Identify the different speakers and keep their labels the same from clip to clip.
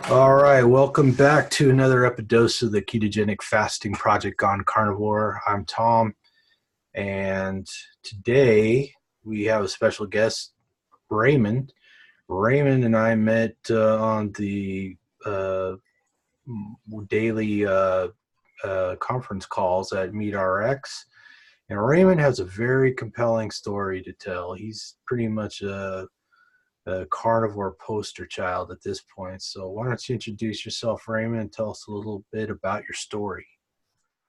Speaker 1: All right, welcome back to another Epidose of the Ketogenic Fasting Project Gone Carnivore. I'm Tom, and today we have a special guest, Raymond. Raymond and I met on the daily conference calls at MeetRx, and Raymond has a very compelling story to tell. He's pretty much a carnivore poster child at this point. So why don't you introduce yourself, Raymond, and tell us a little bit about your story?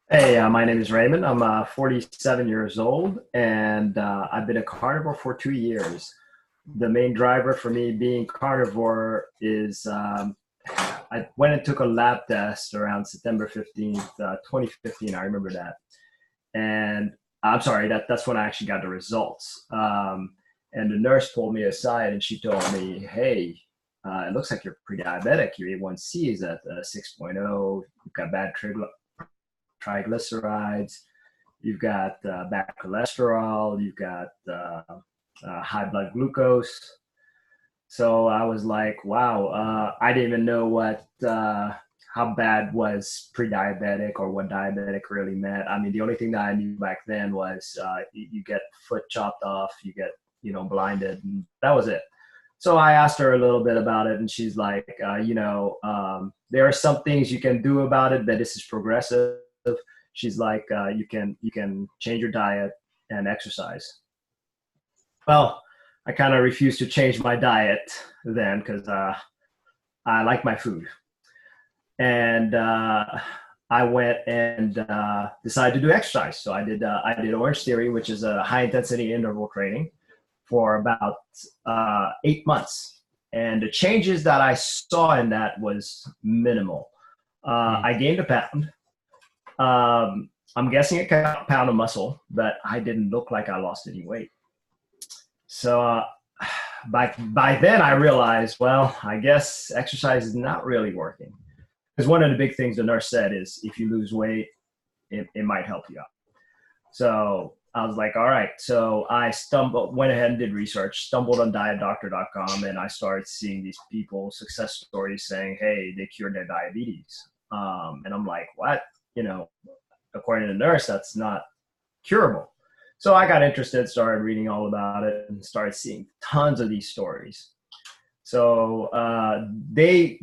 Speaker 2: Hey, my name is Raymond. I'm 47 years old, and I've been a carnivore for 2 years. The main driver for me being carnivore is I went and took a lab test around September 15th, 2015. I remember that. And I'm sorry, that's when I actually got the results. And the nurse pulled me aside and she told me, hey, it looks like you're pre-diabetic. Your A1C is at 6.0. You've got bad triglycerides. You've got bad cholesterol. You've got high blood glucose. So I was like, wow, I didn't even know how bad was pre-diabetic or what diabetic really meant. I mean, the only thing that I knew back then was you get foot chopped off, you get blinded, and that was it. So I asked her a little bit about it, and she's like, there are some things you can do about it, but this is progressive. She's like, you can change your diet and exercise. Well, I kind of refused to change my diet then because I like my food. And I went and decided to do exercise. So I did Orange Theory, which is a high intensity interval training, for about 8 months. And the changes that I saw in that was minimal. I gained a pound. I'm guessing a pound of muscle, but I didn't look like I lost any weight. So by then I realized, well, I guess exercise is not really working. Because one of the big things the nurse said is if you lose weight, it might help you out. So I was like, all right. So I went ahead and did research, stumbled on dietdoctor.com, and I started seeing these people, success stories saying, hey, they cured their diabetes. And I'm like, what? According to the nurse, that's not curable. So I got interested, started reading all about it, and started seeing tons of these stories. So their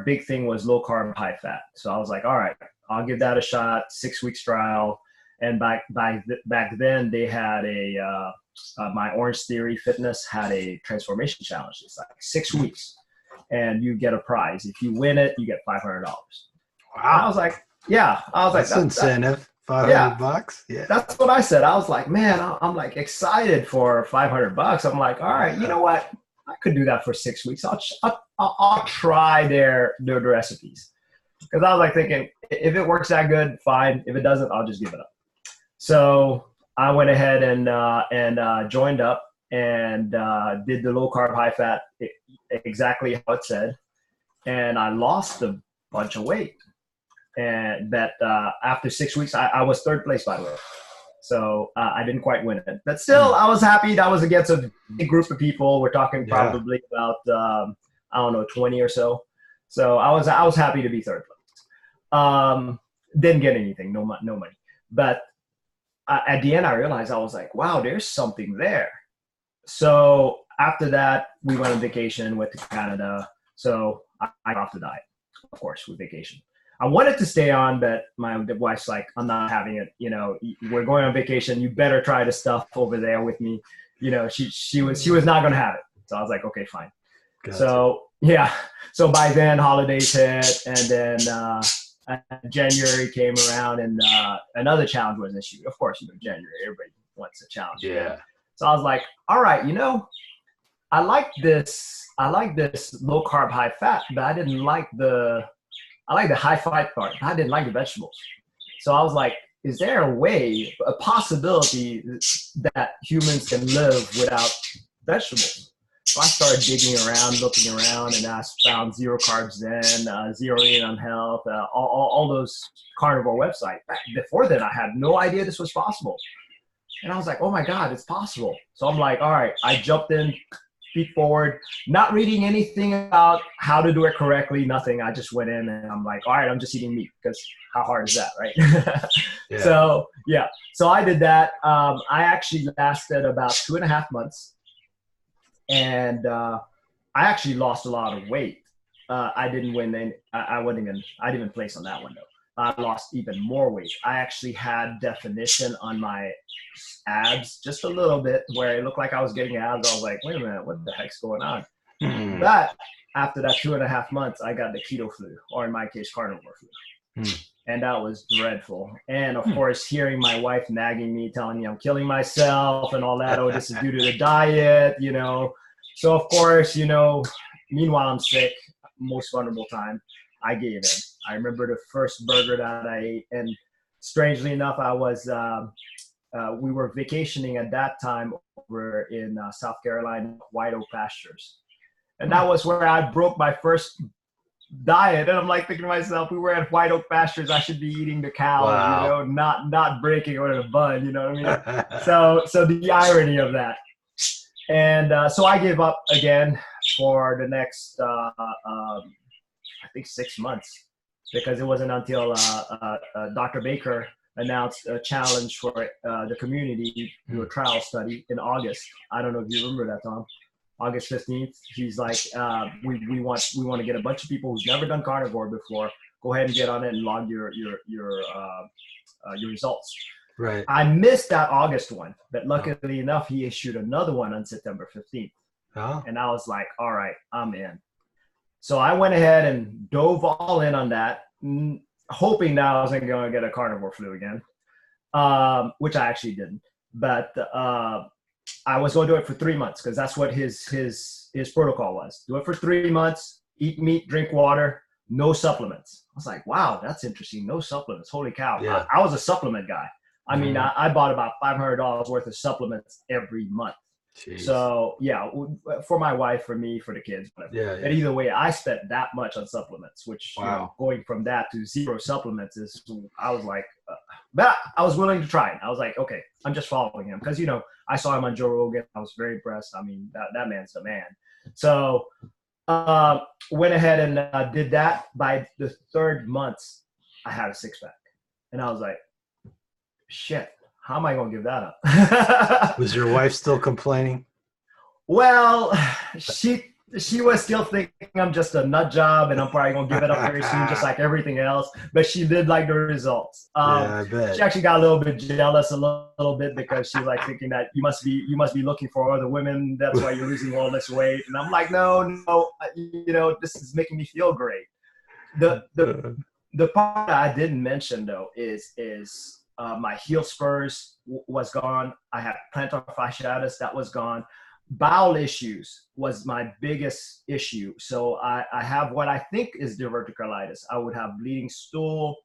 Speaker 2: big thing was low carb, high fat. So I was like, all right, I'll give that a shot. 6 weeks trial. And back then they had my Orange Theory Fitness had a transformation challenge. It's like 6 weeks and you get a prize. If you win it, you get $500. Wow. I was like, yeah, that's
Speaker 1: incentive. $500. Yeah.
Speaker 2: That's what I said. I was like, man, I'm like excited for $500. I'm like, all right, you know what? I could do that for 6 weeks. I'll try their recipes. Because I was like thinking, if it works that good, fine. If it doesn't, I'll just give it up. So I went ahead and joined up and did the low carb, high fat exactly how it said. And I lost a bunch of weight. And that after 6 weeks, I was third place, by the way. So I didn't quite win it. But still, I was happy. That was against a big group of people. We're talking probably about, 20 or so. So I was happy to be third place. Didn't get anything, no money. But at the end, I realized I was like, wow, there's something there. So after that, we went on vacation, went to Canada. So I got off the diet, of course, with vacation. I wanted to stay on, but my wife's like, I'm not having it. We're going on vacation. You better try the stuff over there with me. She was not going to have it. So I was like, okay, fine. Gotcha. So yeah. So by then holidays hit, and then January came around, and another challenge was issued. Of course, January, everybody wants a challenge.
Speaker 1: Yeah.
Speaker 2: So I was like, all right, I like this low carb, high fat, but I didn't like I like the high fat part. I didn't like the vegetables. So I was like, is there a possibility that humans can live without vegetables? So I started digging around, looking around, and I found Zero Carbs Zen, Zero In on Health, all those carnivore websites. Before then, I had no idea this was possible. And I was like, oh my God, it's possible. So I'm like, all right, I jumped in feet forward, not reading anything about how to do it correctly, nothing. I just went in and I'm like, all right, I'm just eating meat, because how hard is that, right?
Speaker 1: Yeah.
Speaker 2: So yeah, so I did that. I actually lasted about 2.5 months, and I actually lost a lot of weight. I didn't win any, I didn't even place on that one though. I lost even more weight. I actually had definition on my abs just a little bit, where it looked like I was getting abs. I was like, wait a minute, what the heck's going on? But after that 2.5 months, I got the keto flu, or in my case, carnivore flu. And that was dreadful. And of course, hearing my wife nagging me, telling me I'm killing myself and all that. Oh, this is due to the diet, you know. So of course, you know, meanwhile I'm sick, most vulnerable time, I gave in. I remember the first burger that I ate, and strangely enough, I was we were vacationing at that time over in South Carolina, White Oak Pastures, and that was where I broke my first diet. And I'm like thinking to myself, we were at White Oak Pastures, I should be eating the cows,
Speaker 1: Wow.
Speaker 2: you know, not breaking or the bun, you know what I mean? So the irony of that. And so I gave up again for the next I think 6 months, because it wasn't until Dr. Baker announced a challenge for the community to do a trial study in August. I don't know if you remember that, Tom. August 15th. He's like, we want to get a bunch of people who's never done carnivore before. Go ahead and get on it and log your results.
Speaker 1: Right.
Speaker 2: I missed that August one, but luckily enough, he issued another one on September 15th.
Speaker 1: Oh.
Speaker 2: And I was like, all right, I'm in. So I went ahead and dove all in on that, hoping that I wasn't going to get a carnivore flu again, which I actually didn't. But I was going to do it for 3 months, because that's what his protocol was. Do it for 3 months, eat meat, drink water, no supplements. I was like, wow, that's interesting. No supplements. Holy cow.
Speaker 1: Yeah.
Speaker 2: I was a supplement guy. I mean, I bought about $500 worth of supplements every month.
Speaker 1: Jeez.
Speaker 2: So yeah, for my wife, for me, for the kids, whatever.
Speaker 1: Yeah.
Speaker 2: But either way, I spent that much on supplements, which
Speaker 1: Wow.
Speaker 2: you know, going from that to 0 supplements is, I was like, but I was willing to try it. I was like, okay, I'm just following him, because you know, I saw him on Joe Rogan. I was very impressed. I mean, that man's the man. So went ahead and did that. By the 3rd month, I had a 6-pack, and I was like, shit, how am I going to give that up?
Speaker 1: Was your wife still complaining?
Speaker 2: Well, she was still thinking I'm just a nut job and I'm probably going to give it up very soon, just like everything else. But she did like the results.
Speaker 1: Yeah, I bet.
Speaker 2: She actually got a little bit jealous, a little bit, because she was like thinking that you must be looking for other women. That's why you're losing all this weight. And I'm like, no, you know, this is making me feel great. The part I didn't mention though is my heel spurs was gone. I had plantar fasciitis, that was gone. Bowel issues was my biggest issue. So I have what I think is diverticulitis. I would have bleeding stool.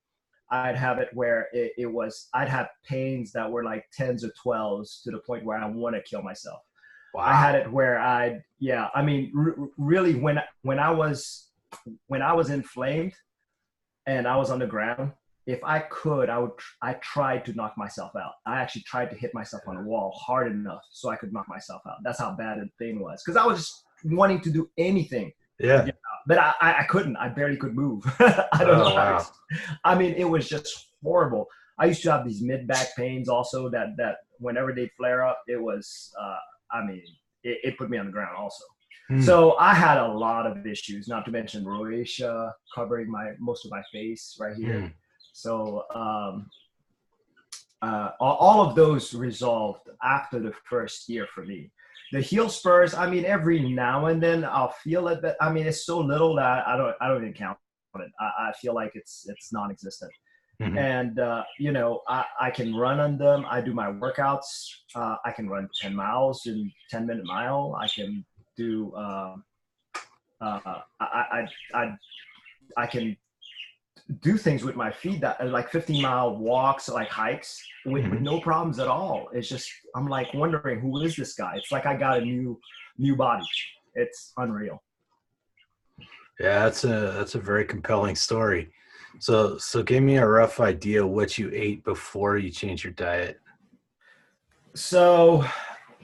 Speaker 2: I'd have it where I'd have pains that were like 10s or 12s, to the point where I want to kill myself. Wow. I had it where really when I was inflamed and I was on the ground, if I could, I tried to knock myself out. I actually tried to hit myself on a wall hard enough so I could knock myself out. That's how bad the thing was. Because I was just wanting to do anything.
Speaker 1: Yeah.
Speaker 2: But I couldn't. I barely could move. I don't know.
Speaker 1: Wow.
Speaker 2: I mean, it was just horrible. I used to have these mid-back pains also that whenever they'd flare up, it was, it put me on the ground also. So I had a lot of issues, not to mention rosacea covering most of my face right here. So all of those resolved after the first year for me. The heel spurs, I mean, every now and then I'll feel it, but I mean, it's so little that I don't even count on it. I feel like it's non-existent. And you know, I can run on them. I do my workouts. I can run 10 miles in 10-minute mile. I can do I can do things with my feet that like 15-mile walks, like hikes with no problems at all. It's just, I'm like wondering, who is this guy? It's like I got a new body. It's unreal.
Speaker 1: Yeah, that's a very compelling story. So give me a rough idea what you ate before you changed your diet.
Speaker 2: So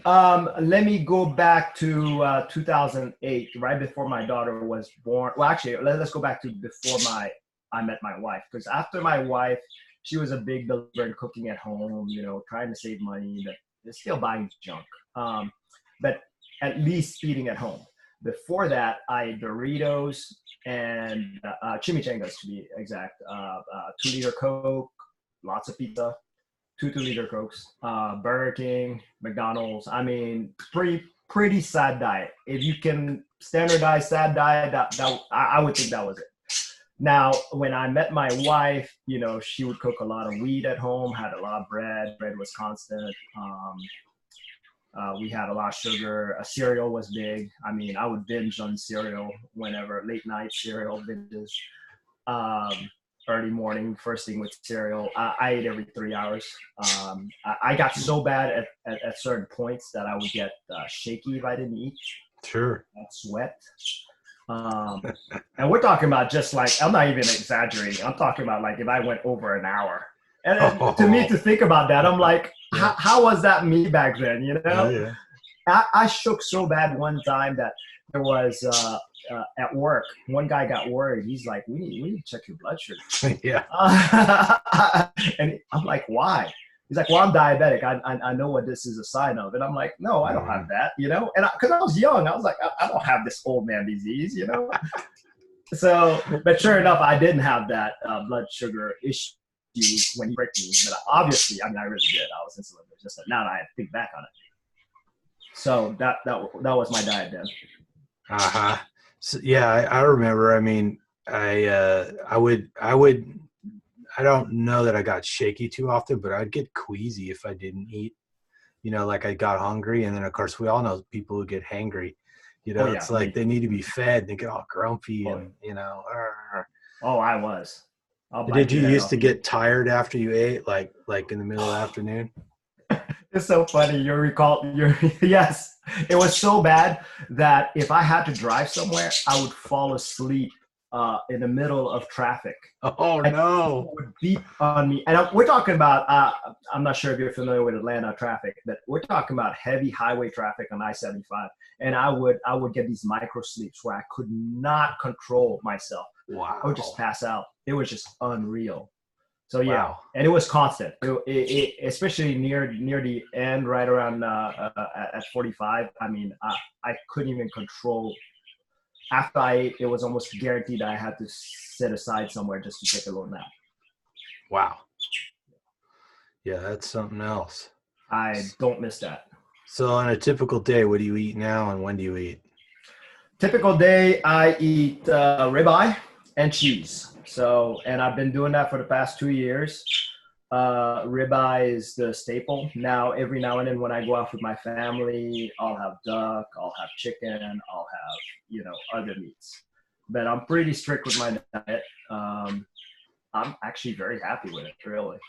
Speaker 2: Let me go back to 2008, right before my daughter was born. Well, actually, let's go back to before I met my wife, because after my wife, she was a big believer in cooking at home, you know, trying to save money, but still buying junk. But at least eating at home. Before that, I ate Doritos and chimichangas, to be exact. 2 liter Coke, lots of pizza, two-liter Cokes, Burger King, McDonald's. I mean, pretty sad diet. If you can standardize sad diet, I would think that was it. Now, when I met my wife, you know, she would cook a lot of wheat at home, had a lot of bread. Bread was constant. We had a lot of sugar. Cereal was big. I mean, I would binge on cereal whenever, late night cereal binges. Early morning, first thing with cereal. I ate every 3 hours. I got so bad at certain points that I would get shaky if I didn't eat.
Speaker 1: Sure.
Speaker 2: I'd sweat. And we're talking about just like, I'm not even exaggerating. I'm talking about like if I went over an hour. And to me, to think about that, I'm like, how was that me back then? You know, I shook so bad one time that there was at work, one guy got worried. He's like, we need to check your blood sugar.
Speaker 1: Yeah.
Speaker 2: And I'm like, why? He's like, well, I'm diabetic. I know what this is a sign of. And I'm like, no, I don't have that, you know? And because I was young, I was like, I don't have this old man disease, you know? So, but sure enough, I didn't have that blood sugar issue when he pricked me. But obviously, I mean, I really did. I was insulin resistant. Now that I think back on it. So that was my diet then.
Speaker 1: Uh-huh. So, yeah, I remember. I mean, I don't know that I got shaky too often, but I'd get queasy if I didn't eat. You know, like I got hungry, and then of course we all know people who get hangry. You know, it's like they need to be fed. They get all grumpy, and you know.
Speaker 2: Oh, I was.
Speaker 1: Did you used to get tired after you ate, like in the middle of the afternoon?
Speaker 2: It's so funny. Yes. It was so bad that if I had to drive somewhere, I would fall asleep in the middle of traffic.
Speaker 1: Oh, no.
Speaker 2: It would beep on me. And we're talking about, I'm not sure if you're familiar with Atlanta traffic, but we're talking about heavy highway traffic on I-75. And I would get these micro sleeps where I could not control myself.
Speaker 1: Wow.
Speaker 2: I would just pass out. It was just unreal. So yeah,
Speaker 1: wow.
Speaker 2: And it was constant. It especially near the end, right around at 45. I mean, I couldn't even control. After I ate, it was almost guaranteed I had to sit aside somewhere just to take a little nap.
Speaker 1: Wow. Yeah, that's something else.
Speaker 2: I don't miss that.
Speaker 1: So on a typical day, what do you eat now, and when do you eat?
Speaker 2: Typical day, I eat ribeye and cheese. So, and I've been doing that for the past 2 years. Ribeye is the staple. Now, every now and then when I go out with my family, I'll have duck, I'll have chicken, I'll have, you know, other meats. But I'm pretty strict with my diet. I'm actually very happy with it, really.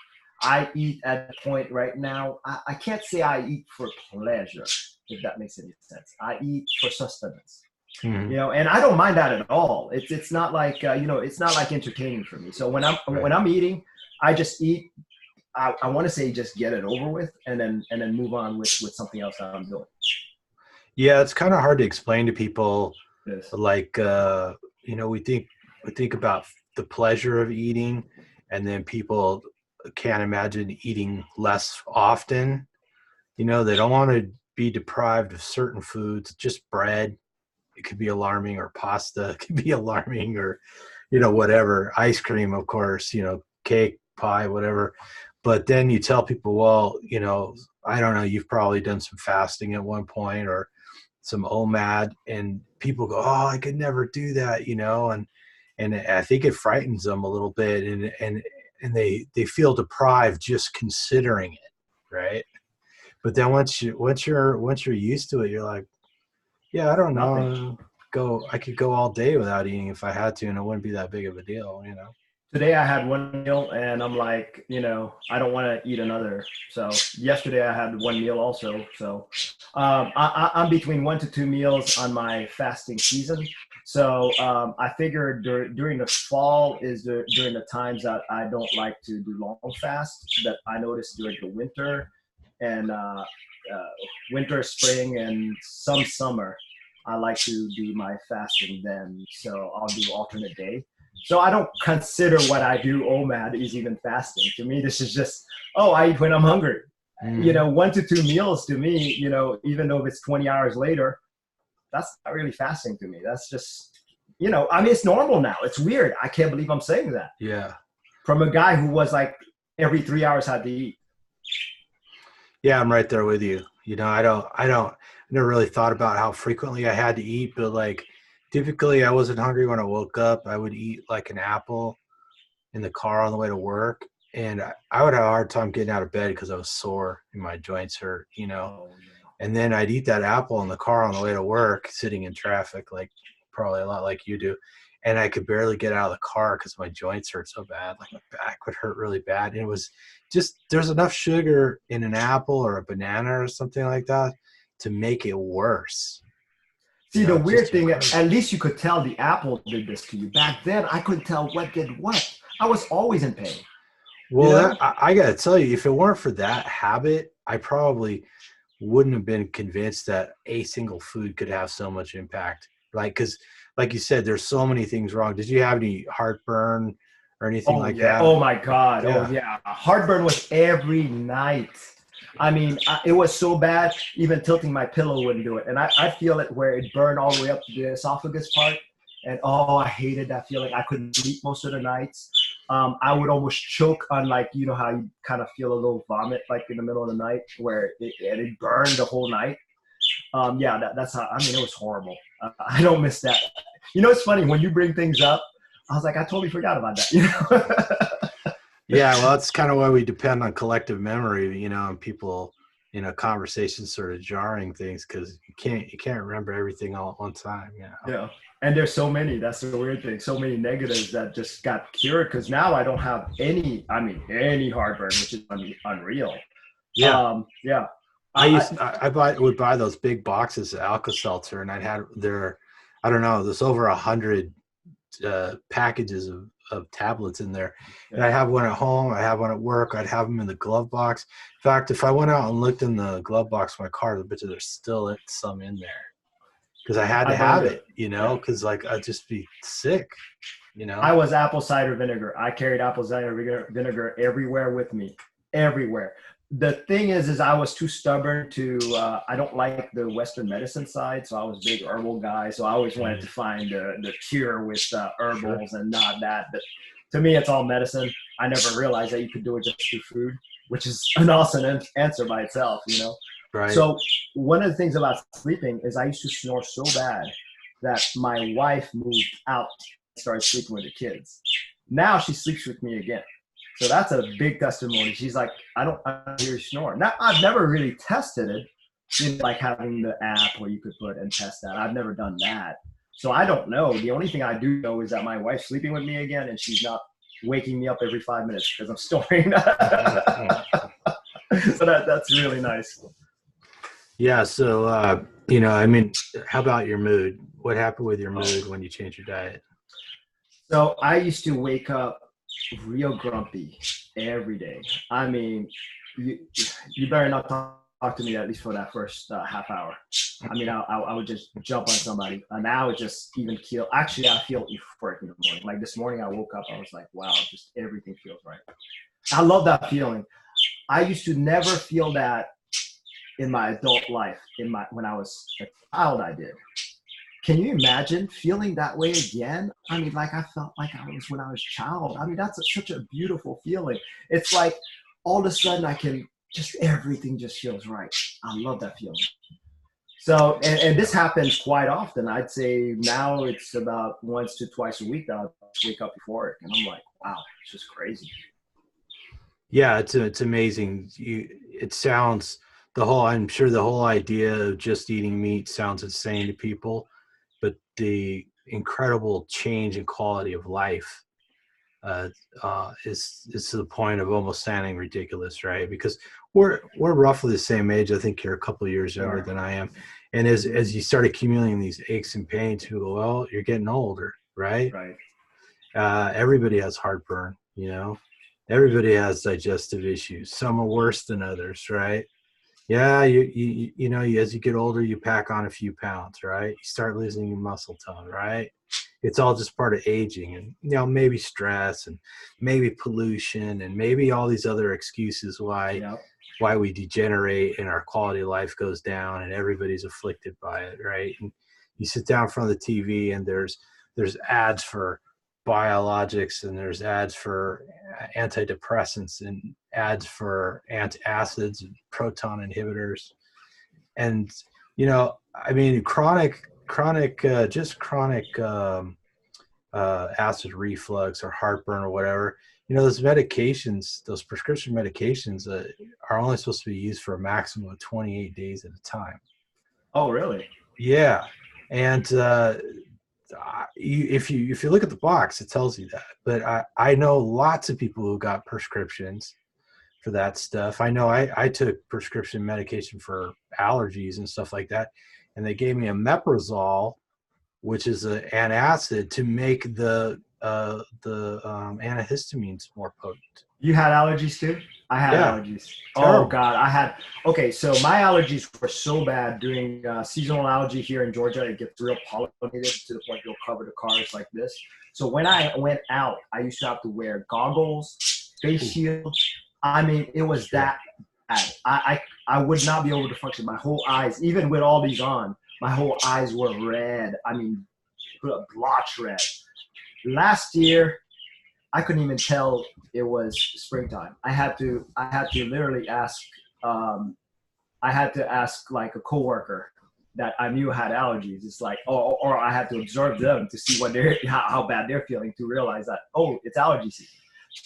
Speaker 2: I eat at the point right now, I can't say I eat for pleasure, if that makes any sense. I eat for sustenance. Mm-hmm. You know, and I don't mind that at all. It's not like you know, it's not like entertaining for me. So when I'm eating, I just eat. I want to say just get it over with, and then move on with something else that I'm doing.
Speaker 1: Yeah, it's kind of hard to explain to people. Like you know, we think about the pleasure of eating, and then people can't imagine eating less often. You know, they don't want to be deprived of certain foods, just bread. It could be alarming, or pasta. It could be alarming, or, you know, whatever. Ice cream, of course, you know, cake, pie, whatever. But then you tell people, well, you know, I don't know, you've probably done some fasting at one point or some OMAD, and people go, oh, I could never do that, you know, and I think it frightens them a little bit, and they feel deprived just considering it, right? But then once you're used to it, you're like, yeah, I don't know. I could go all day without eating if I had to, and it wouldn't be that big of a deal, you know.
Speaker 2: Today I had one meal, and I'm like, you know, I don't want to eat another. So yesterday I had one meal also. So I'm between 1 to 2 meals on my fasting season. So I figured during the fall is during the times that I don't like to do long fast. That I noticed during the winter and winter, spring, and some summer, I like to do my fasting then. So I'll do alternate day. So I don't consider what I do OMAD is even fasting. To me, this is just, I eat when I'm hungry. 1 to 2 meals to me, even though if it's 20 hours later, that's not really fasting to me. That's just, it's normal now. It's weird. I can't believe I'm saying that.
Speaker 1: Yeah.
Speaker 2: From a guy who was like every 3 hours had to eat.
Speaker 1: Yeah, I'm right there with you. I never really thought about how frequently I had to eat, but like typically I wasn't hungry when I woke up. I would eat like an apple in the car on the way to work. And I would have a hard time getting out of bed because I was sore and my joints hurt,
Speaker 2: Oh, no.
Speaker 1: And then I'd eat that apple in the car on the way to work, sitting in traffic, like probably a lot like you do. And I could barely get out of the car because my joints hurt so bad. Like my back would hurt really bad. And it was just, there's enough sugar in an apple or a banana or something like that to make it worse.
Speaker 2: See, the weird thing, at least you could tell the apple did this to you. Back then, I couldn't tell what did what. I was always in pain.
Speaker 1: Well, I got to tell you, if it weren't for that habit, I probably wouldn't have been convinced that a single food could have so much impact. Like, because like you said, there's so many things wrong. Did you have any heartburn or anything like that?
Speaker 2: Oh my God. Yeah. Oh yeah. Heartburn was every night. I mean, it was so bad, even tilting my pillow wouldn't do it. And I feel it where it burned all the way up to the esophagus part. And I hated that feeling. I couldn't sleep most of the nights. I would almost choke on, like, how you kind of feel a little vomit like in the middle of the night where it burned the whole night. That's how, it was horrible. I don't miss that. It's funny when you bring things up, I was like, I totally forgot about that.
Speaker 1: Yeah, well, that's kind of why we depend on collective memory, and people, conversations sort of jarring things because you can't remember everything all at one time.
Speaker 2: Yeah. And there's so many, that's the weird thing, so many negatives that just got cured because now I don't have any heartburn, which is unreal.
Speaker 1: Yeah.
Speaker 2: I
Speaker 1: would buy those big boxes of Alka-Seltzer, and I'd have there's over 100 packages of tablets in there. And I have one at home, I have one at work, I'd have them in the glove box. In fact, if I went out and looked in the glove box of my car, I bet you there's still some in there because I had to have it, because like I'd just be sick.
Speaker 2: I was apple cider vinegar. I carried apple cider vinegar everywhere with me, everywhere. The thing is I was too stubborn to, I don't like the Western medicine side. So I was a big herbal guy. So I always wanted to find the cure with herbals and not that. But to me, it's all medicine. I never realized that you could do it just through food, which is an awesome answer by itself,
Speaker 1: Right.
Speaker 2: So one of the things about sleeping is I used to snore so bad that my wife moved out and started sleeping with the kids. Now she sleeps with me again. So that's a big testimony. She's like, I don't hear you snore. Now, I've never really tested it, like having the app where you could put and test that. I've never done that. So I don't know. The only thing I do know is that my wife's sleeping with me again and she's not waking me up every 5 minutes because I'm snoring. So that's really nice.
Speaker 1: Yeah. So, how about your mood? What happened with your mood when you changed your diet?
Speaker 2: So I used to wake up real grumpy every day. I mean, you better not talk to me at least for that first half hour. I would just jump on somebody, and I would just even kill. Actually, I feel euphoric in the morning. Like this morning, I woke up, I was like, wow, just everything feels right. I love that feeling. I used to never feel that in my adult life. When I was a child, I did. Can you imagine feeling that way again? Like I felt like I was when I was a child. That's such a beautiful feeling. It's like all of a sudden everything just feels right. I love that feeling. So, and this happens quite often. I'd say now it's about once to twice a week that I'll wake up euphoric. And I'm like, wow, it's just crazy.
Speaker 1: Yeah, it's amazing. I'm sure the whole idea of just eating meat sounds insane to people. But the incredible change in quality of life is to the point of almost sounding ridiculous, right? Because we're roughly the same age. I think you're a couple of years younger than I am. And as you start accumulating these aches and pains, you go, well, you're getting older, right?
Speaker 2: Right.
Speaker 1: Everybody has heartburn, Everybody has digestive issues. Some are worse than others, right? Yeah, as you get older, you pack on a few pounds, right? You start losing your muscle tone, right? It's all just part of aging, and maybe stress, and maybe pollution, and maybe all these other excuses
Speaker 2: Yep.
Speaker 1: why we degenerate and our quality of life goes down, and everybody's afflicted by it, right? And you sit down in front of the TV, and there's ads for biologics, and there's ads for antidepressants, and ads for antacids and proton inhibitors. And I mean, just chronic acid reflux or heartburn or whatever, those medications, those prescription medications, are only supposed to be used for a maximum of 28 days at a time.
Speaker 2: Oh, really?
Speaker 1: Yeah. And if you look at the box, it tells you that. But I know lots of people who got prescriptions for that stuff. I know I took prescription medication for allergies and stuff like that, and they gave me a meprazole, which is an antacid, to make the antihistamines more potent.
Speaker 2: You had allergies too? I had allergies.
Speaker 1: Terrible.
Speaker 2: Oh God, okay, so my allergies were so bad during seasonal allergy here in Georgia. It gets real pollinated to the point you'll cover the cars like this. So when I went out, I used to have to wear goggles, face shields. I mean, it was that bad. I would not be able to function. My whole eyes, even with all these on, my whole eyes were red. I mean, blotch red. Last year, I couldn't even tell it was springtime. I had to literally ask. I had to ask like a coworker that I knew had allergies. It's like, or I had to observe them to see how bad they're feeling to realize that, oh, it's allergy season.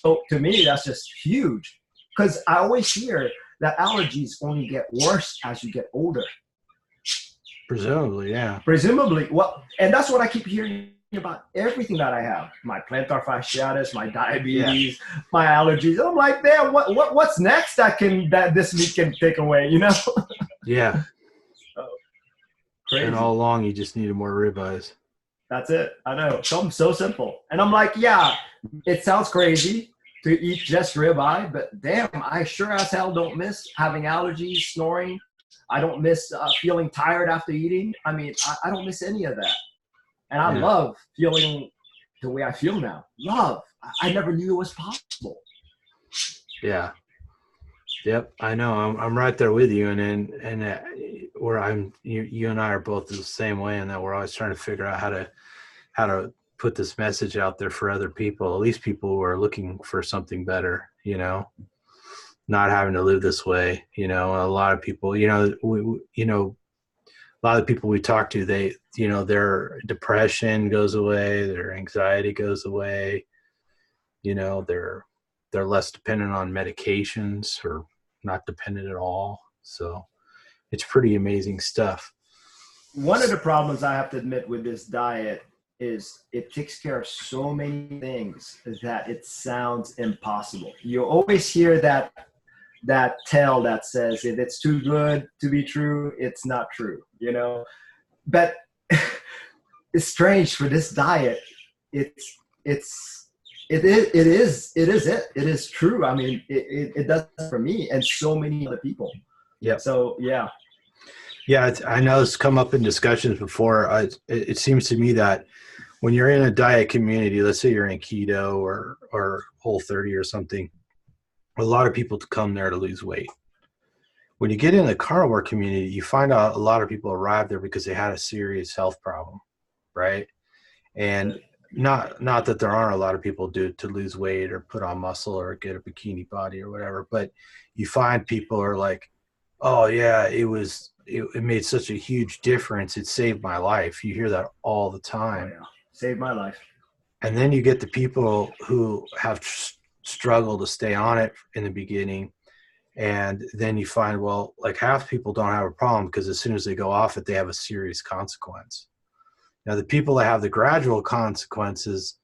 Speaker 2: So to me, that's just huge, because I always hear that allergies only get worse as you get older.
Speaker 1: Presumably, yeah.
Speaker 2: Presumably, well, and that's what I keep hearing about everything that I have. My plantar fasciitis, my diabetes, my allergies. I'm like, damn, what's next that this meat can take away,
Speaker 1: Yeah.
Speaker 2: So, crazy.
Speaker 1: And all along, you just needed more ribeyes.
Speaker 2: That's it. I know. Something so simple. And I'm like, yeah, it sounds crazy to eat just ribeye, but damn, I sure as hell don't miss having allergies, snoring. I don't miss feeling tired after eating. I mean, I don't miss any of that. And I love feeling the way I feel now. Love. I never knew it was possible.
Speaker 1: Yeah. Yep. I know. I'm right there with you. And where you and I are both the same way, in that we're always trying to figure out how to put this message out there for other people, at least people who are looking for something better, not having to live this way. A lot of people, a lot of the people we talk to, their depression goes away, their anxiety goes away, they're less dependent on medications, or not dependent at all. So it's pretty amazing stuff.
Speaker 2: One of the problems I have to admit with this diet is it takes care of so many things that it sounds impossible. You always hear that tale that says, if it's too good to be true, it's not true, but it's strange for this diet. It is true. I mean, it does for me and so many other people.
Speaker 1: Yeah.
Speaker 2: So yeah.
Speaker 1: Yeah. I know it's come up in discussions before. It seems to me that when you're in a diet community, let's say you're in keto or Whole30 or something, a lot of people come there to lose weight. When you get in the carnivore community, you find out a lot of people arrive there because they had a serious health problem, right? And not that there aren't a lot of people do to lose weight or put on muscle or get a bikini body or whatever, but you find people are like, oh yeah, it made such a huge difference. It saved my life. You hear that all the time.
Speaker 2: Oh, yeah. Saved my life.
Speaker 1: And then you get the people who have struggled to stay on it in the beginning. And then you find, well, like half people don't have a problem because as soon as they go off it, they have a serious consequence. Now, the people that have the gradual consequences,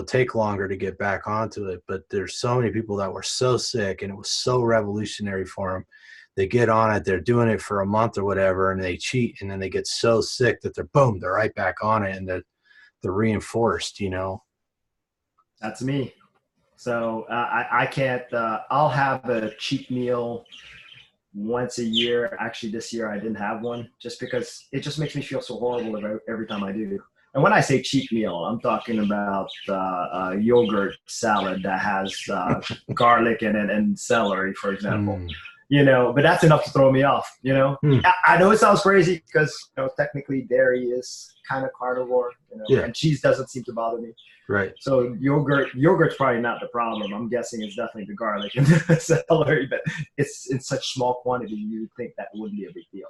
Speaker 1: take longer to get back onto it. But there's so many people that were so sick and it was so revolutionary for them. They get on it, they're doing it for a month or whatever, and they cheat, and then they get so sick that they're right back on it, and they're reinforced,
Speaker 2: That's me. So I can't, I'll have a cheat meal once a year. Actually, this year I didn't have one just because it just makes me feel so horrible every time I do. And when I say cheat meal, I'm talking about yogurt salad that has garlic in it and celery, for example. But that's enough to throw me off. I know it sounds crazy because technically dairy is kind of carnivore, and cheese doesn't seem to bother me.
Speaker 1: Right.
Speaker 2: So yogurt's probably not the problem. I'm guessing it's definitely the garlic and the celery, but it's in such small quantity you'd think that wouldn't be a big deal.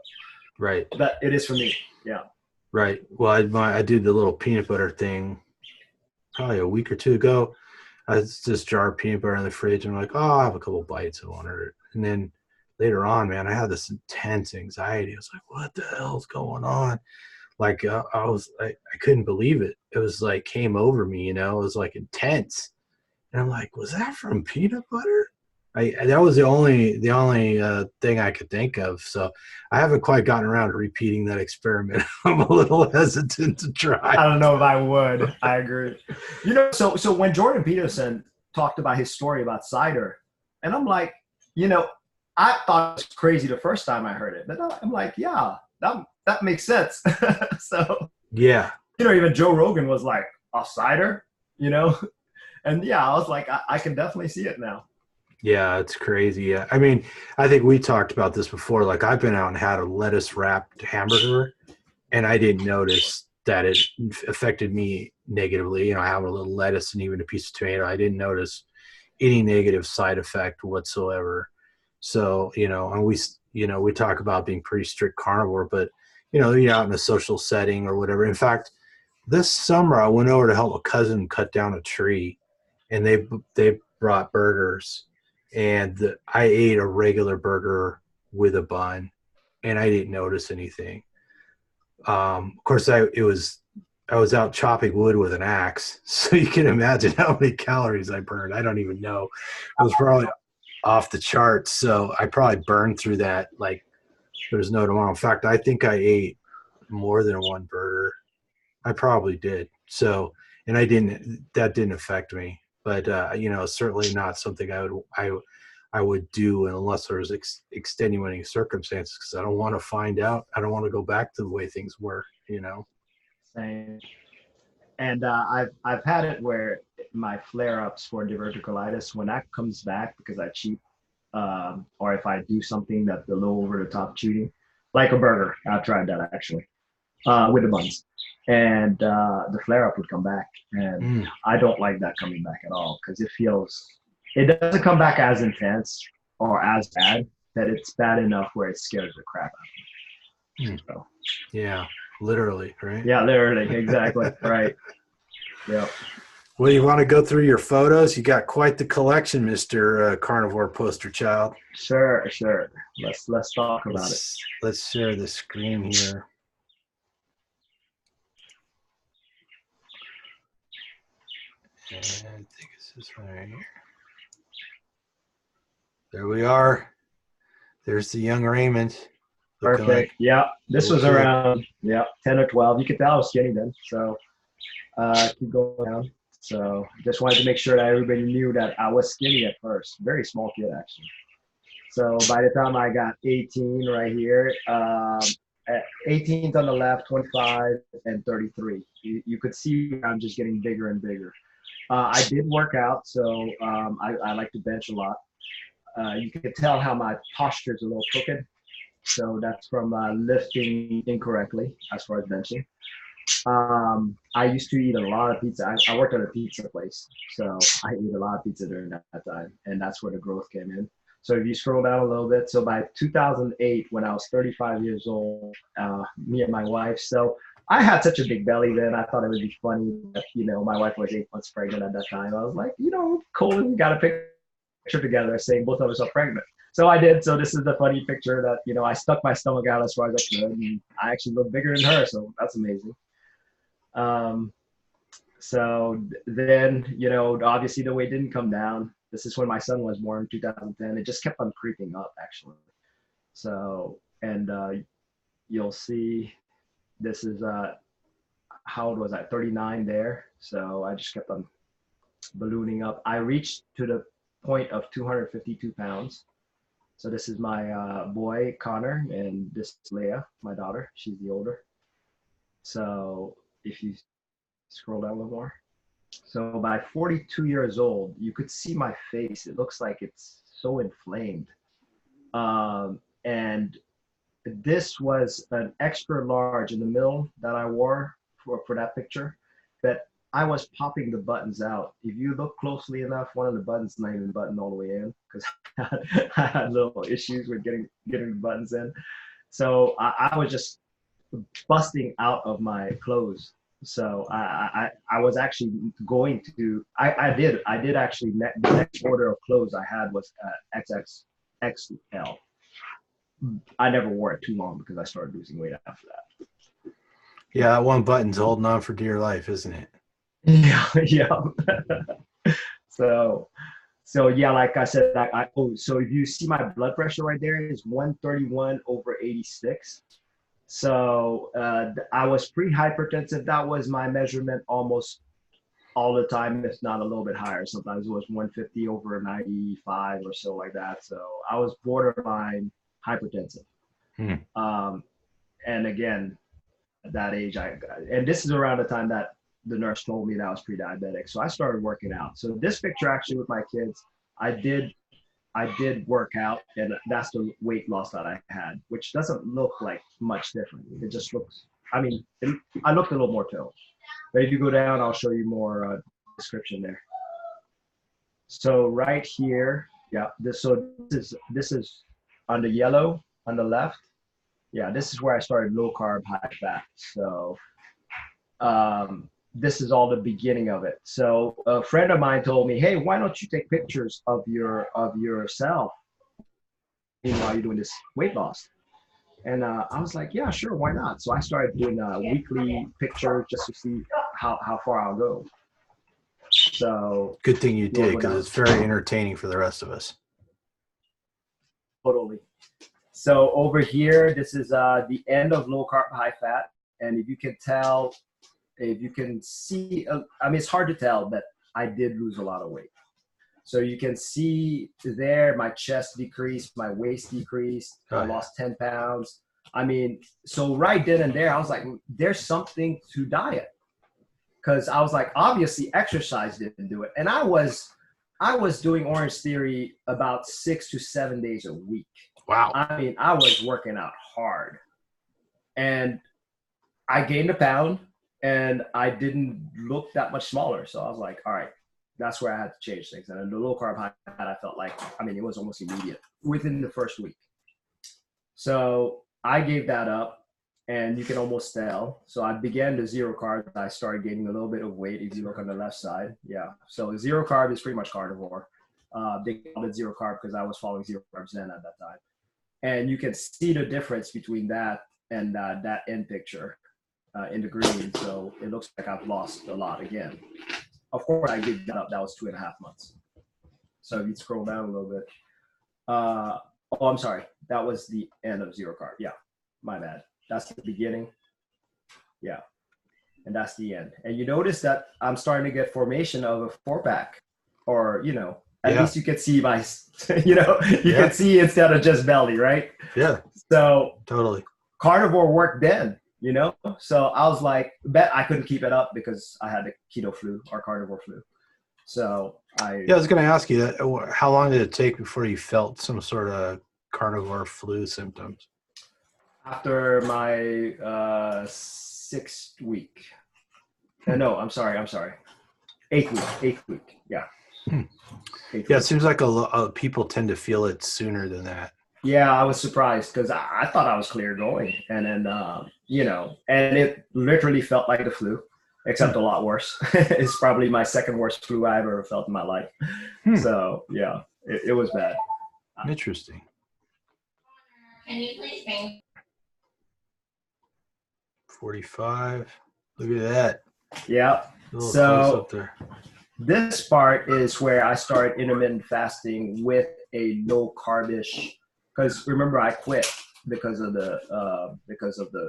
Speaker 1: Right.
Speaker 2: But it is for me. Yeah.
Speaker 1: Right. Well, I did the little peanut butter thing probably a week or two ago. I was just jar of peanut butter in the fridge, and I'm like, oh, I'll have a couple bites. I want it. And then later on, man, I had this intense anxiety. I was like, what the hell's going on? Like, I couldn't believe it. It was like came over me, it was like intense. And I'm like, was that from peanut butter? That was the only thing I could think of. So I haven't quite gotten around to repeating that experiment. I'm a little hesitant to try.
Speaker 2: I don't know if I would. I agree. So when Jordan Peterson talked about his story about cider, and I'm like, I thought it was crazy the first time I heard it, but I'm like, yeah, that makes sense. So
Speaker 1: yeah,
Speaker 2: even Joe Rogan was like, a cider, and yeah, I was like, I can definitely see it now.
Speaker 1: Yeah, it's crazy. Yeah. I mean, I think we talked about this before. Like, I've been out and had a lettuce wrapped hamburger, and I didn't notice that it affected me negatively. I have a little lettuce and even a piece of tomato. I didn't notice any negative side effect whatsoever. So, and we talk about being pretty strict carnivore, but you're out in a social setting or whatever. In fact, this summer I went over to help a cousin cut down a tree, and they brought burgers, and I ate a regular burger with a bun, and I didn't notice anything. Of course, I was out chopping wood with an axe, so you can imagine how many calories I burned. I don't even know. It was probably off the charts, so I probably burned through that like there's no tomorrow. In fact, I think I ate more than one burger. I probably did. So, and that didn't affect me, but certainly not something I would do unless there was extenuating circumstances, because I don't want to find out. I don't want to go back to the way things were,
Speaker 2: Same. And I've had it where my flare-ups for diverticulitis, when that comes back because I cheat, or if I do something that's a little over the top cheating, like a burger. I've tried that actually with the buns, and the flare-up would come back, and I don't like that coming back at all because it doesn't come back as intense or as bad that it's bad enough where it scares the crap out of me. So,
Speaker 1: yeah. Literally, right?
Speaker 2: Yeah, literally, exactly. Right. Yeah.
Speaker 1: Well, you want to go through your photos? You got quite the collection, Mr. Carnivore Poster Child.
Speaker 2: Sure. Let's talk about it.
Speaker 1: Let's share the screen here. And I think it's this one right here. There we are. There's the young Raymond.
Speaker 2: Perfect. Like, yeah. This was around 10 or 12. You could tell I was skinny then. So keep going down. So just wanted to make sure that everybody knew that I was skinny at first. Very small kid actually. So by the time I got 18 right here, 18th on the left, 25 and 33. You could see I'm just getting bigger and bigger. I did work out, so I like to bench a lot. You can tell how my posture is a little crooked. So that's from lifting incorrectly as far as benching. I used to eat a lot of pizza. I worked at a pizza place, so I ate a lot of pizza during that time, and that's where the growth came in. So if you scroll down a little bit, so by 2008, when I was 35 years old, me and my wife, so I had such a big belly then, I thought it would be funny that, my wife was 8 months pregnant at that time. I was like, cool, we got a picture together saying both of us are pregnant. So I did. So this is the funny picture that, I stuck my stomach out as far as I could, and I actually look bigger than her. So that's amazing. So then, obviously the weight didn't come down. This is when my son was born in 2010. It just kept on creeping up actually. So, and you'll see this is, how old was I? 39 there. So I just kept on ballooning up. I reached to the point of 252 pounds. So this is my boy, Connor, and this is Leah, my daughter. She's the older. So if you scroll down a little more. So by 42 years old, you could see my face. It looks like it's so inflamed. And this was an extra large in the middle that I wore for that picture, that I was popping the buttons out. If you look closely enough, one of the buttons not even buttoned all the way in, because I had little issues with getting the buttons in. So I was just busting out of my clothes. So I was actually going to, I did actually, the next order of clothes I had was XXXL. I never wore it too long because I started losing weight after that.
Speaker 1: Yeah, that one button's holding on for dear life, isn't it?
Speaker 2: Yeah. So yeah, like I said, so if you see my blood pressure right there is 131/86. So I was pre-hypertensive. That was my measurement almost all the time, if not a little bit higher. Sometimes it was 150/95 or so like that. So I was borderline hypertensive. And again, at that age, and this is around the time that the nurse told me that I was pre-diabetic. So I started working out. So this picture actually with my kids, I did work out, and that's the weight loss that I had, which doesn't look like much different. It just looks, I mean, I looked a little more toned. But if you go down, I'll show you more description there. So right here, yeah, this is on the yellow on the left. Yeah, this is where I started low carb, high fat. So this is all the beginning of it. So a friend of mine told me, hey, why don't you take pictures of yourself while you're doing this weight loss? And I was like, yeah, sure, why not? So I started doing weekly pictures just to see how far I'll go. So
Speaker 1: good thing you did, because it's very entertaining for the rest of us.
Speaker 2: Totally. So over here, this is the end of low carb, high fat. And if you can tell, if you can see, I mean, it's hard to tell, but I did lose a lot of weight. So you can see there, my chest decreased, my waist decreased, I lost 10 pounds. I mean, so right then and there, I was like, there's something to diet. Because I was like, obviously exercise didn't do it. And I was doing Orange Theory about 6 to 7 days a week.
Speaker 1: Wow.
Speaker 2: I mean, I was working out hard. And I gained a pound, and I didn't look that much smaller. So I was like, all right, that's where I had to change things. And then the low carb high fat, I felt like, I mean, it was almost immediate within the first week. So I gave that up, and you can almost tell. So I began the zero carb. I started gaining a little bit of weight. If you look on the left side, yeah. So zero carb is pretty much carnivore. They called it zero carb because I was following zero carb Zen at that time. And you can see the difference between that and that end picture in the green. So it looks like I've lost a lot again. Of course, I gave that up. That was 2.5 months. So if you scroll down a little bit. Oh, I'm sorry. That was the end of zero carb. Yeah, my bad. That's the beginning. Yeah. And that's the end. And you notice that I'm starting to get formation of a 4-pack, or, you know, at least you can see my, you know, you can see instead of just belly, right?
Speaker 1: Yeah.
Speaker 2: So
Speaker 1: totally. Carnivore
Speaker 2: worked then, you know? So I was like, bet I couldn't keep it up because I had the keto flu or carnivore flu. So I
Speaker 1: was going to ask you that. How long did it take before you felt some sort of carnivore flu symptoms?
Speaker 2: After my 6th week. No, I'm sorry. 8th week. Yeah.
Speaker 1: Yeah, it seems like a lot of people tend to feel it sooner than that.
Speaker 2: Yeah, I was surprised because I thought I was clear going. And then, you know, and it literally felt like the flu, except a lot worse. It's probably my second worst flu I ever felt in my life. So, yeah, it was bad.
Speaker 1: Interesting.
Speaker 3: Can you please bring
Speaker 1: 45. Look at that.
Speaker 2: Yeah. So up there. This part is where I started intermittent fasting with a low carbish, because remember I quit because of the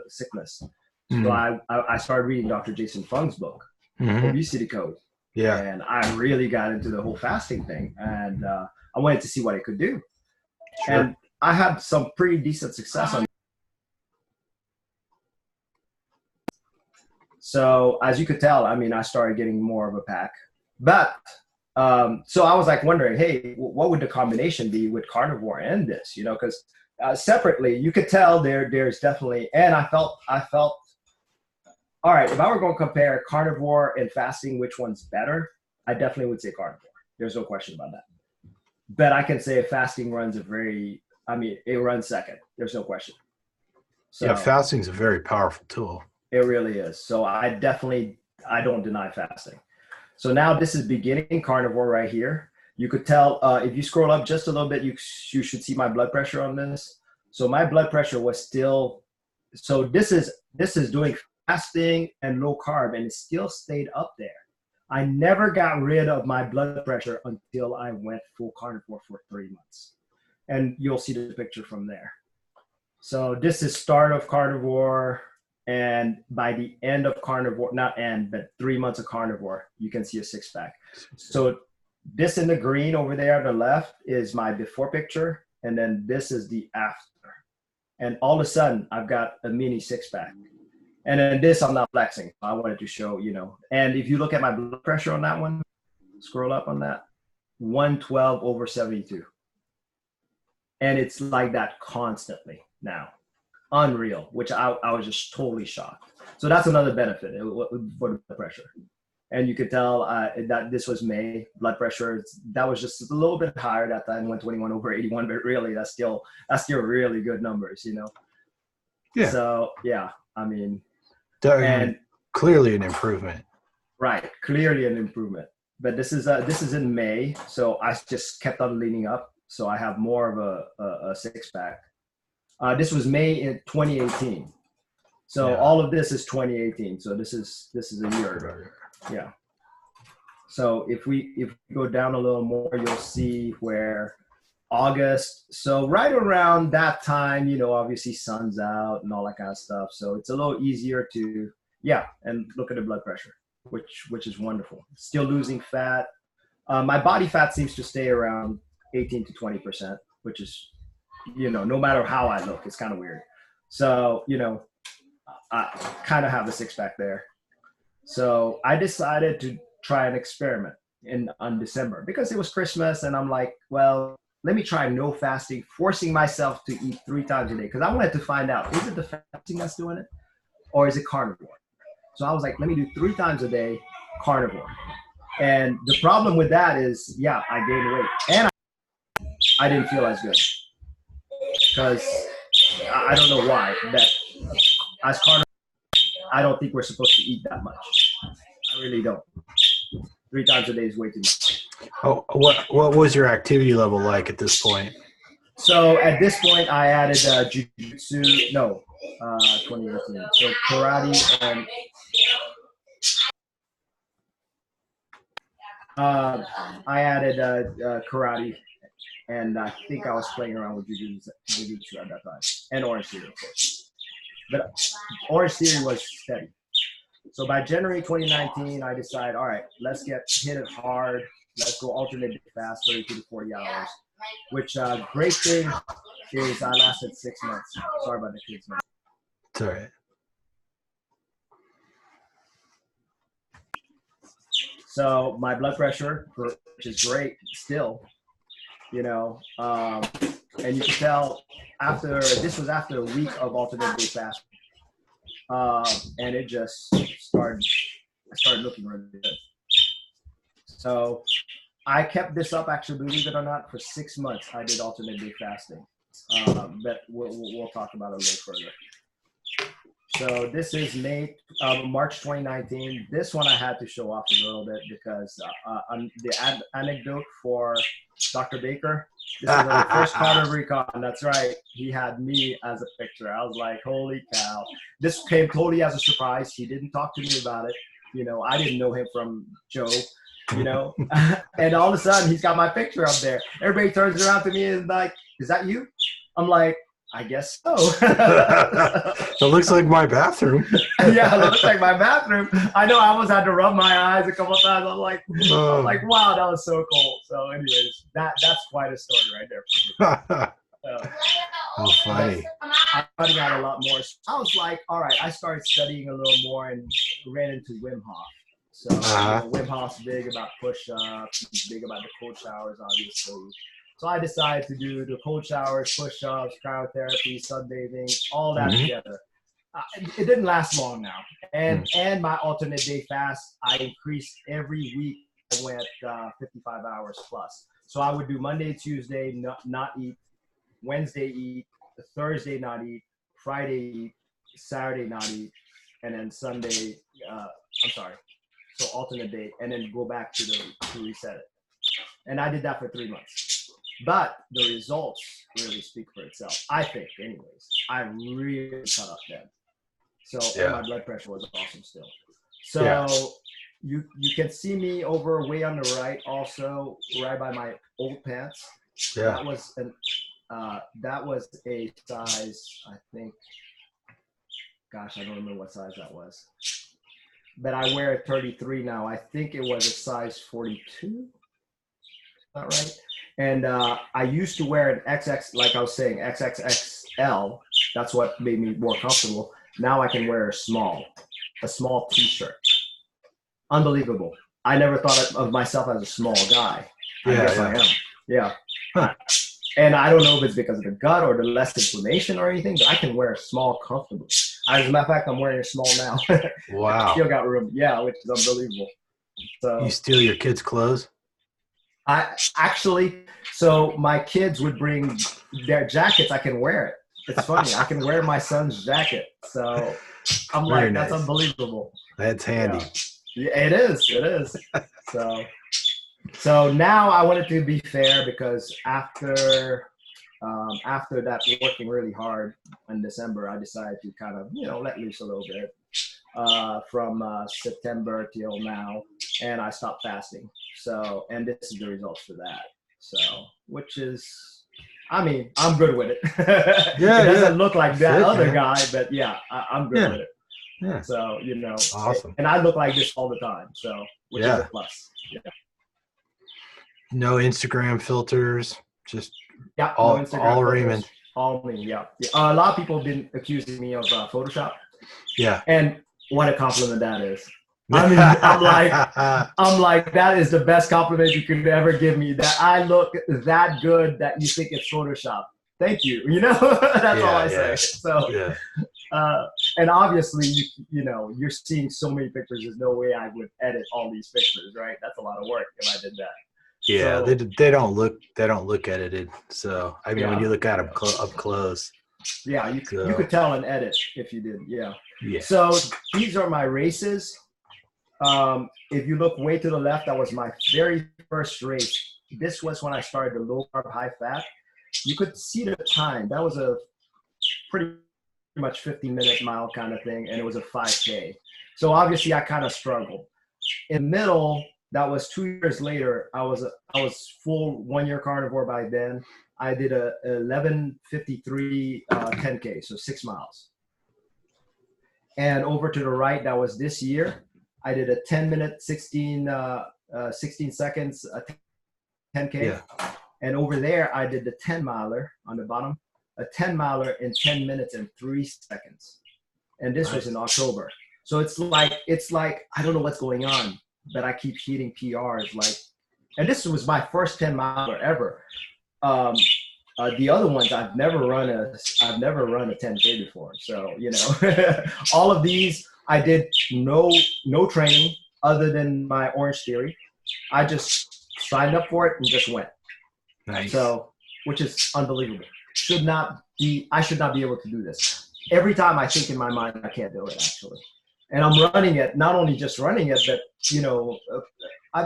Speaker 2: sickness. So I started reading Dr. Jason Fung's book, Obesity Code.
Speaker 1: Yeah.
Speaker 2: And I really got into the whole fasting thing, and I wanted to see what it could do.
Speaker 1: Sure.
Speaker 2: And I had some pretty decent success on. So as you could tell, I mean, I started getting more of a pack. But so I was like wondering, hey, what would the combination be with carnivore and this? You know, because separately, you could tell there's definitely, and I felt, all right, if I were going to compare carnivore and fasting, which one's better, I definitely would say carnivore. There's no question about that. But I can say fasting runs it runs second. There's no question. So,
Speaker 1: yeah, fasting is a very powerful tool.
Speaker 2: It really is. So I don't deny fasting. So now this is beginning carnivore right here. You could tell if you scroll up just a little bit, you should see my blood pressure on this. So my blood pressure was still, so this is doing fasting and low carb, and it still stayed up there. I never got rid of my blood pressure until I went full carnivore for 3 months. And you'll see the picture from there. So this is start of carnivore. And by the end of carnivore, not end, but 3 months of carnivore, you can see a 6-pack. So this in the green over there on the left is my before picture. And then this is the after. And all of a sudden, I've got a mini 6-pack. And then this, I'm not flexing. I wanted to show, you know. And if you look at my blood pressure on that one, scroll up on that, 112/72. And it's like that constantly now. Unreal, which I was just totally shocked. So that's another benefit for the blood pressure. And you could tell that this was May. Blood pressure, that was just a little bit higher that time, 121/81, but really that's still really good numbers, you know?
Speaker 1: Yeah.
Speaker 2: So, yeah, I mean.
Speaker 1: And clearly an improvement.
Speaker 2: Right, clearly an improvement. But this is in May, so I just kept on leaning up. So I have more of a 6-pack. This was May in 2018. So all of this is 2018. So this is a year ago. Yeah. So if we go down a little more, you'll see where August. So right around that time, you know, obviously sun's out and all that kind of stuff. So it's a little easier to, and look at the blood pressure, which is wonderful. Still losing fat. My body fat seems to stay around 18 to 20%, which is, you know, no matter how I look, it's kind of weird. So, you know, I kind of have the 6-pack there. So I decided to try an experiment on December because it was Christmas, and I'm like, well, let me try no fasting, forcing myself to eat 3 times a day because I wanted to find out, is it the fasting that's doing it or is it carnivore? So I was like, let me do 3 times a day carnivore. And the problem with that is, I gained weight and I didn't feel as good because I don't know why, that as carnivore, I don't think we're supposed to eat that much. I really don't. 3 times a day is way too much.
Speaker 1: Oh, what was your activity level like at this point?
Speaker 2: So at this point, I added jiu-jitsu. 2018. So karate and I added karate, and I think I was playing around with jiu-jitsu at that time, and Orange Theory, of course. But Orange Theory was steady. So by January 2019, I decided, all right, let's hit it hard. Let's go alternate fast, 32 to 40 hours. Which great thing is I lasted 6 months. Sorry about the kids, man.
Speaker 1: It's all right.
Speaker 2: So my blood pressure, which is great still, you know, and you can tell this was after a week of alternate day fast. And it just started looking really good. So I kept this up, actually, believe it or not, for 6 months. I did alternate day fasting, but we'll talk about it a little further. So this is March 2019. This one I had to show off a little bit because the anecdote for Dr. Baker. This is our first Carnivore Con. That's right. He had me as a picture. I was like, holy cow. This came totally as a surprise. He didn't talk to me about it. You know, I didn't know him from Joe, you know. And all of a sudden, he's got my picture up there. Everybody turns around to me and is like, is that you? I'm like, I guess so.
Speaker 1: It looks like my bathroom.
Speaker 2: Yeah, it looks like my bathroom. I know I almost had to rub my eyes a couple of times. I'm like, wow, that was so cool. So anyways, that's quite a story right there for me.
Speaker 1: Oh, funny.
Speaker 2: I'm running out a lot more. So I was like, all right, I started studying a little more and ran into Wim Hof. So Wim Hof's big about push-ups, he's big about the cold showers, obviously. So I decided to do the cold showers, push-ups, cryotherapy, sunbathing, all that together. It didn't last long now. And my alternate day fast, I increased every week. I went 55 hours plus. So I would do Monday, Tuesday, not eat, Wednesday eat, Thursday not eat, Friday eat, Saturday not eat, and then Sunday, so alternate day, and then go back to reset it. And I did that for 3 months. But the results really speak for itself, I think, anyways. I really cut up then. So and my blood pressure was awesome still. So you can see me way on the right, also right by my old pants.
Speaker 1: Yeah.
Speaker 2: That was a size, I think, gosh, I don't remember what size that was. But I wear a 33 now. I think it was a size 42. Is that right? And I used to wear an XX, like I was saying, XXXL. That's what made me more comfortable. Now I can wear a small t-shirt. Unbelievable. I never thought of myself as a small guy. I guess I am. Yeah. Huh. And I don't know if it's because of the gut or the less inflammation or anything, but I can wear a small comfortably. As a matter of fact, I'm wearing a small now.
Speaker 1: Wow.
Speaker 2: Still got room. Yeah, which is unbelievable. So
Speaker 1: you steal your kids' clothes?
Speaker 2: So my kids would bring their jackets. I can wear it. It's funny. I can wear my son's jacket. So I'm like, that's unbelievable.
Speaker 1: That's handy.
Speaker 2: Yeah, it is. So now I wanted to be fair because after that working really hard in December, I decided to kind of, let loose a little bit from September till now, and I stopped fasting. So, and this is the results for that. So, which is, I mean, I'm good with it. It doesn't look like that other guy, but I'm good with it.
Speaker 1: Yeah.
Speaker 2: So,
Speaker 1: awesome.
Speaker 2: And I look like this all the time. So, which is a plus. Yeah.
Speaker 1: No Instagram filters, just
Speaker 2: all Instagram
Speaker 1: all
Speaker 2: filters,
Speaker 1: Raymond.
Speaker 2: All me, yeah. A lot of people have been accusing me of Photoshop.
Speaker 1: Yeah.
Speaker 2: And what a compliment that is. I mean, I'm like, that is the best compliment you could ever give me. That I look that good that you think it's Photoshop. Thank you. That's all I say. So, and obviously, you're seeing so many pictures. There's no way I would edit all these pictures, right? That's a lot of work if I did that.
Speaker 1: Yeah, so, they don't look edited. So I mean, when you look at them up close,
Speaker 2: you could tell an edit if you did. Yeah.
Speaker 1: Yeah.
Speaker 2: So these are my races. If you look way to the left, that was my very first race. This was when I started the low carb, high fat. You could see the time. That was a pretty much 15-minute mile kind of thing, and it was a 5K. So obviously, I kind of struggled. In the middle, that was 2 years later. I was full 1 year carnivore by then. I did a 11:53 10K, so 6 miles. And over to the right, that was this year. I did a 10-minute, 16 seconds, 10K. Yeah. And over there, I did the 10-miler on the bottom, a 10-miler in 10 minutes and 3 seconds. And this was in October. So it's like I don't know what's going on, but I keep hitting PRs. And this was my first 10-miler ever. The other ones, I've never run a 10K before. So, all of these, I did no training other than my Orange Theory. I just signed up for it and just went.
Speaker 1: Nice.
Speaker 2: So, which is unbelievable. I should not be able to do this. Every time I think in my mind, I can't do it actually. And I'm running it, not only just running it, but,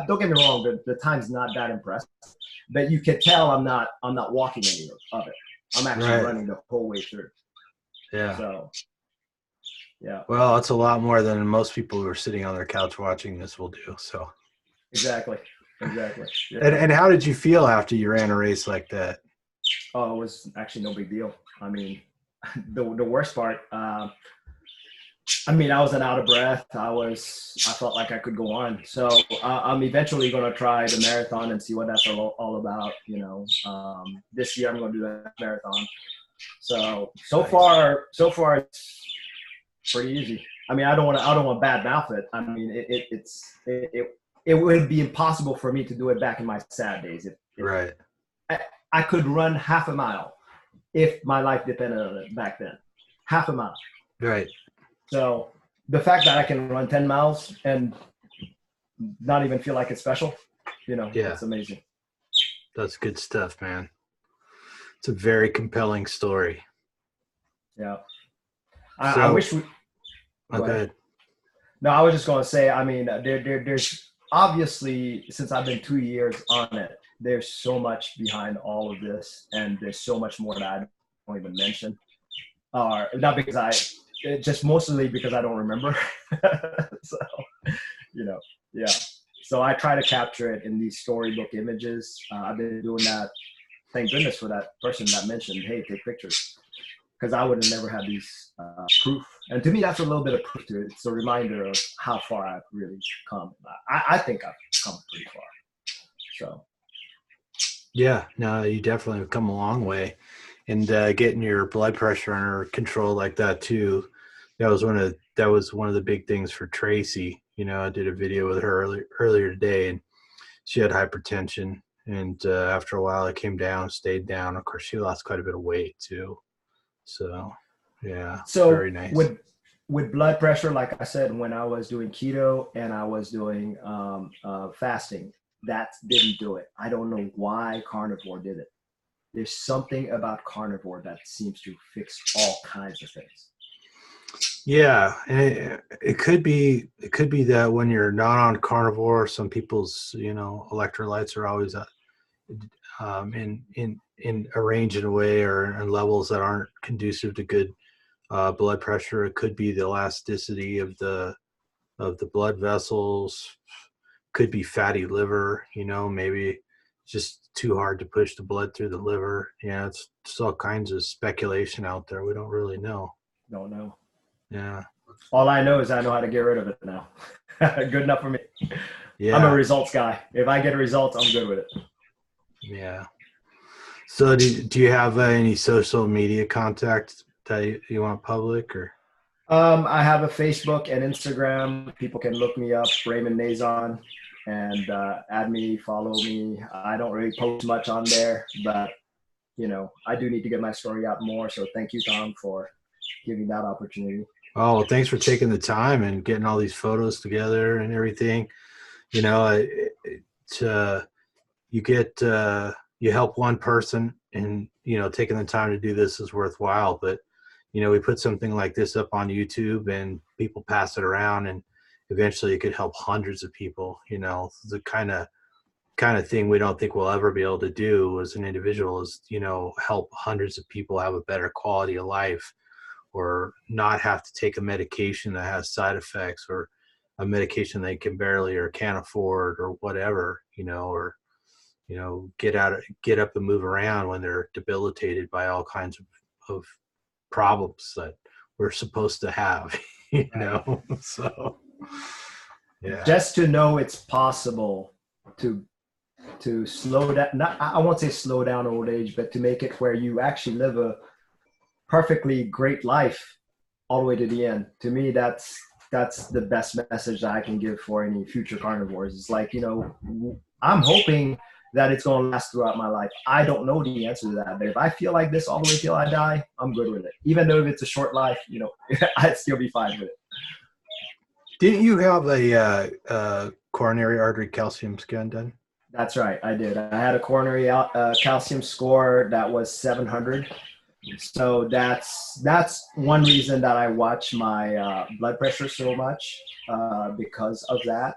Speaker 2: don't get me wrong, the time's not that impressive. But you can tell I'm not walking any of it. I'm actually running the whole way through.
Speaker 1: Yeah.
Speaker 2: So, yeah.
Speaker 1: Well, it's a lot more than most people who are sitting on their couch watching this will do. So.
Speaker 2: Exactly. Yeah.
Speaker 1: And how did you feel after you ran a race like that?
Speaker 2: Oh, it was actually no big deal. I mean, the worst part, I mean, I wasn't out of breath. I felt like I could go on. So I'm eventually going to try the marathon and see what that's all about. You know, this year I'm going to do that marathon. So far it's pretty easy. I mean, I don't want to bad mouth it. I mean, it would be impossible for me to do it back in my sad days.
Speaker 1: Right.
Speaker 2: I could run half a mile if my life depended on it back then. Half a mile.
Speaker 1: Right.
Speaker 2: So the fact that I can run 10 miles and not even feel like it's special, you know, it's amazing.
Speaker 1: That's good stuff, man. It's a very compelling story.
Speaker 2: Yeah. I wish we.
Speaker 1: Go ahead.
Speaker 2: No, I was just going to say, I mean, there's obviously, since I've been 2 years on it, there's so much behind all of this, and there's so much more that I don't even mention. Not because just mostly because I don't remember. So, you know, yeah. So I try to capture it in these storybook images. I've been doing that. Thank goodness for that person that mentioned, hey, take pictures. Because I would have never had these proof. And to me, that's a little bit of proof to it. It's a reminder of how far I've really come. I think I've come pretty far. So.
Speaker 1: Yeah, no, you definitely have come a long way. And getting your blood pressure under control like that too, that was one of the big things for Tracy. You know, I did a video with her earlier today, and she had hypertension. And after a while, it came down, stayed down. Of course, she lost quite a bit of weight too. So, yeah,
Speaker 2: so
Speaker 1: very nice.
Speaker 2: With blood pressure, like I said, when I was doing keto and I was doing fasting, that didn't do it. I don't know why carnivore did it. There's something about carnivore that seems to fix all kinds of things.
Speaker 1: Yeah, it could be that when you're not on carnivore, some people's electrolytes are always in arranged in a way or in levels that aren't conducive to good blood pressure. It could be the elasticity of the blood vessels. Could be fatty liver. Maybe just too hard to push the blood through the liver. Yeah, it's all kinds of speculation out there. We don't really know.
Speaker 2: Don't know.
Speaker 1: Yeah.
Speaker 2: All I know is I know how to get rid of it now. Good enough for me.
Speaker 1: Yeah.
Speaker 2: I'm a results guy. If I get results, I'm good with it.
Speaker 1: Yeah. So do you have any social media contact that you want public or?
Speaker 2: I have a Facebook and Instagram. People can look me up, Raymond Nazon, and add me, follow me. I don't really post much on there, but I do need to get my story out more. So thank you, Tom, for giving that opportunity.
Speaker 1: Oh, well, thanks for taking the time and getting all these photos together and everything. You help one person, and taking the time to do this is worthwhile. But we put something like this up on YouTube and people pass it around, and eventually it could help hundreds of people. The kind of thing we don't think we'll ever be able to do as an individual is help hundreds of people have a better quality of life, or not have to take a medication that has side effects, or a medication they can barely or can't afford, or whatever, or get up and move around when they're debilitated by all kinds of problems that we're supposed to have, So, yeah.
Speaker 2: Just to know it's possible to slow down, I won't say slow down old age, but to make it where you actually live a perfectly great life all the way to the end. To me, that's the best message that I can give for any future carnivores. It's like, I'm hoping that it's going to last throughout my life. I don't know the answer to that, but if I feel like this all the way till I die, I'm good with it. Even though if it's a short life, I'd still be fine with it.
Speaker 1: Didn't you have a coronary artery calcium scan done?
Speaker 2: That's right, I did. I had a coronary calcium score that was 700. So that's one reason that I watch my blood pressure so much, because of that.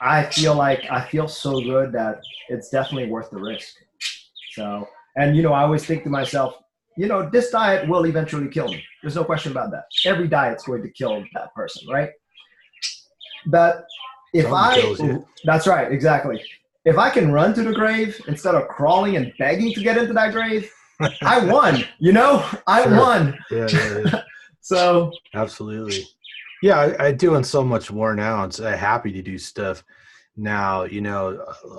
Speaker 2: I feel so good that it's definitely worth the risk. So, and I always think to myself, this diet will eventually kill me. There's no question about that. Every diet's going to kill that person, right? But that's right, exactly. If I can run to the grave instead of crawling and begging to get into that grave, I won, I won.
Speaker 1: Yeah.
Speaker 2: So
Speaker 1: Absolutely. Yeah, I'm doing so much more now. I'm so happy to do stuff now.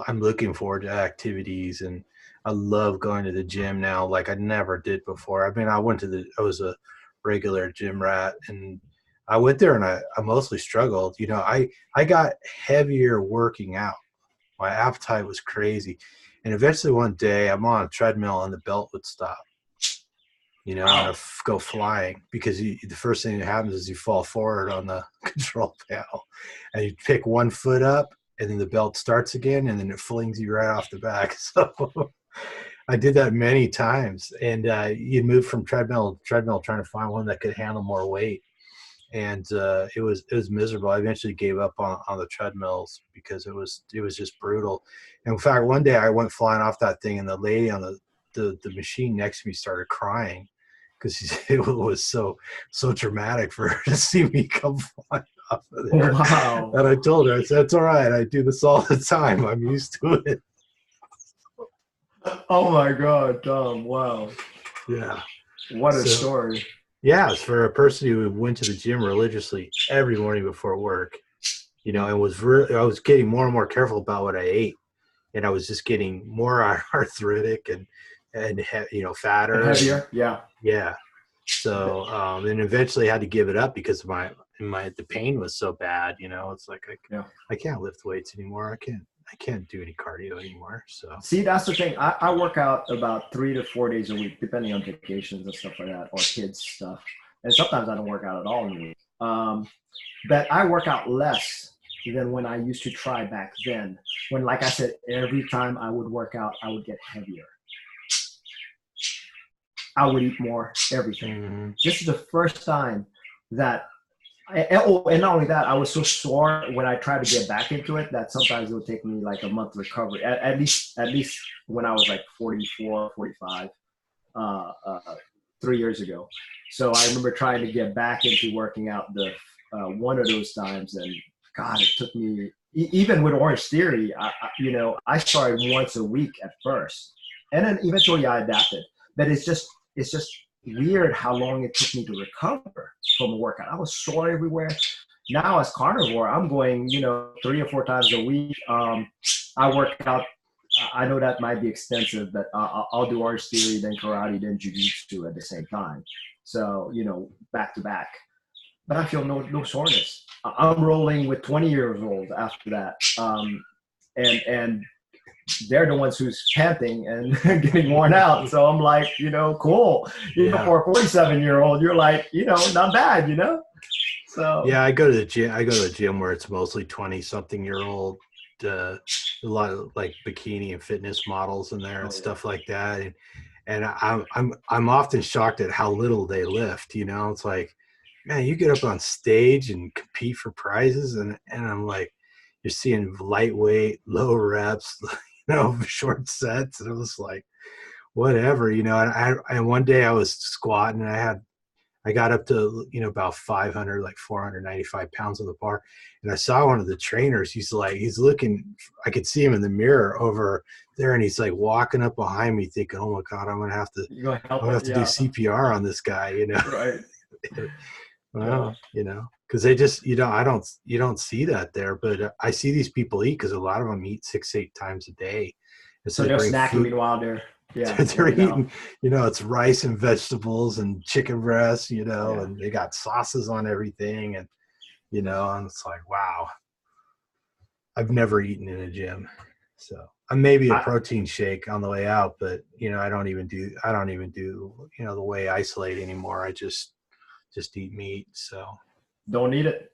Speaker 1: I'm looking forward to activities, and I love going to the gym now like I never did before. I mean, I was a regular gym rat, and I went there and I mostly struggled. I got heavier working out. My appetite was crazy. And eventually one day I'm on a treadmill and the belt would stop. And I go flying because the first thing that happens is you fall forward on the control panel and you pick one foot up and then the belt starts again and then it flings you right off the back. So I did that many times, and you move from treadmill to treadmill trying to find one that could handle more weight. And it was miserable. I eventually gave up on the treadmills because it was just brutal. And in fact, one day I went flying off that thing, and the lady on the machine next to me started crying because it was so dramatic for her to see me come flying off of there.
Speaker 2: wow.
Speaker 1: And I told her, I said, "It's all right. I do this all the time. I'm used to it."
Speaker 2: Oh my God, Tom! Wow.
Speaker 1: Yeah.
Speaker 2: What a story.
Speaker 1: Yeah, it's for a person who went to the gym religiously every morning before work, and I was getting more and more careful about what I ate, and I was just getting more arthritic and fatter,
Speaker 2: and heavier.
Speaker 1: Yeah. So and eventually I had to give it up because the pain was so bad. It's like I can't lift weights anymore. I can't do any cardio anymore. So
Speaker 2: see, that's the thing. I work out about 3 to 4 days a week, depending on vacations and stuff like that, or kids stuff. And sometimes I don't work out at all in the week. But I work out less than when I used to try back then. When, like I said, every time I would work out, I would get heavier. I would eat more, everything.
Speaker 1: Mm-hmm.
Speaker 2: This is the first time that and not only that, I was so sore when I tried to get back into it that sometimes it would take me like a month recovery. At least when I was like 44, 45, 3 years ago. So I remember trying to get back into working out one of those times, and God, it took me. Even with Orange Theory, I started once a week at first, and then eventually I adapted. But it's just weird how long it took me to recover from a workout. I was sore everywhere. Now as carnivore, I'm going, 3 or 4 times a week. I work out. I know that might be extensive, but I'll do Orange Theory, then karate, then jiu-jitsu at the same time. So, back to back. But I feel no soreness. I'm rolling with 20 years old after that. And they're the ones who's panting and getting worn out. So I'm like, cool. For a 47-year-old, you're like, not bad, So
Speaker 1: yeah, I go to the gym where it's mostly 20-something-year-old, a lot of like bikini and fitness models in there and stuff like that. And I'm often shocked at how little they lift. It's like, man, you get up on stage and compete for prizes, and I'm like, you're seeing lightweight, low reps, short sets, and it was like, whatever, and one day I was squatting and I got up to, about 500, like 495 pounds on the bar. And I saw one of the trainers, he's looking, I could see him in the mirror over there. And he's like walking up behind me thinking, oh my God, I'm going to have to do CPR on this guy,
Speaker 2: Right.
Speaker 1: Well, because they just, you don't see that there, but I see these people eat because a lot of them eat 6-8 times a day. And
Speaker 2: so they're snacking while they're
Speaker 1: eating, it's rice and vegetables and chicken breasts, and they got sauces on everything. And, and it's like, wow, I've never eaten in a gym. So maybe a protein shake on the way out, but, I don't even do, the whey isolate anymore. I just eat meat. So
Speaker 2: don't need it.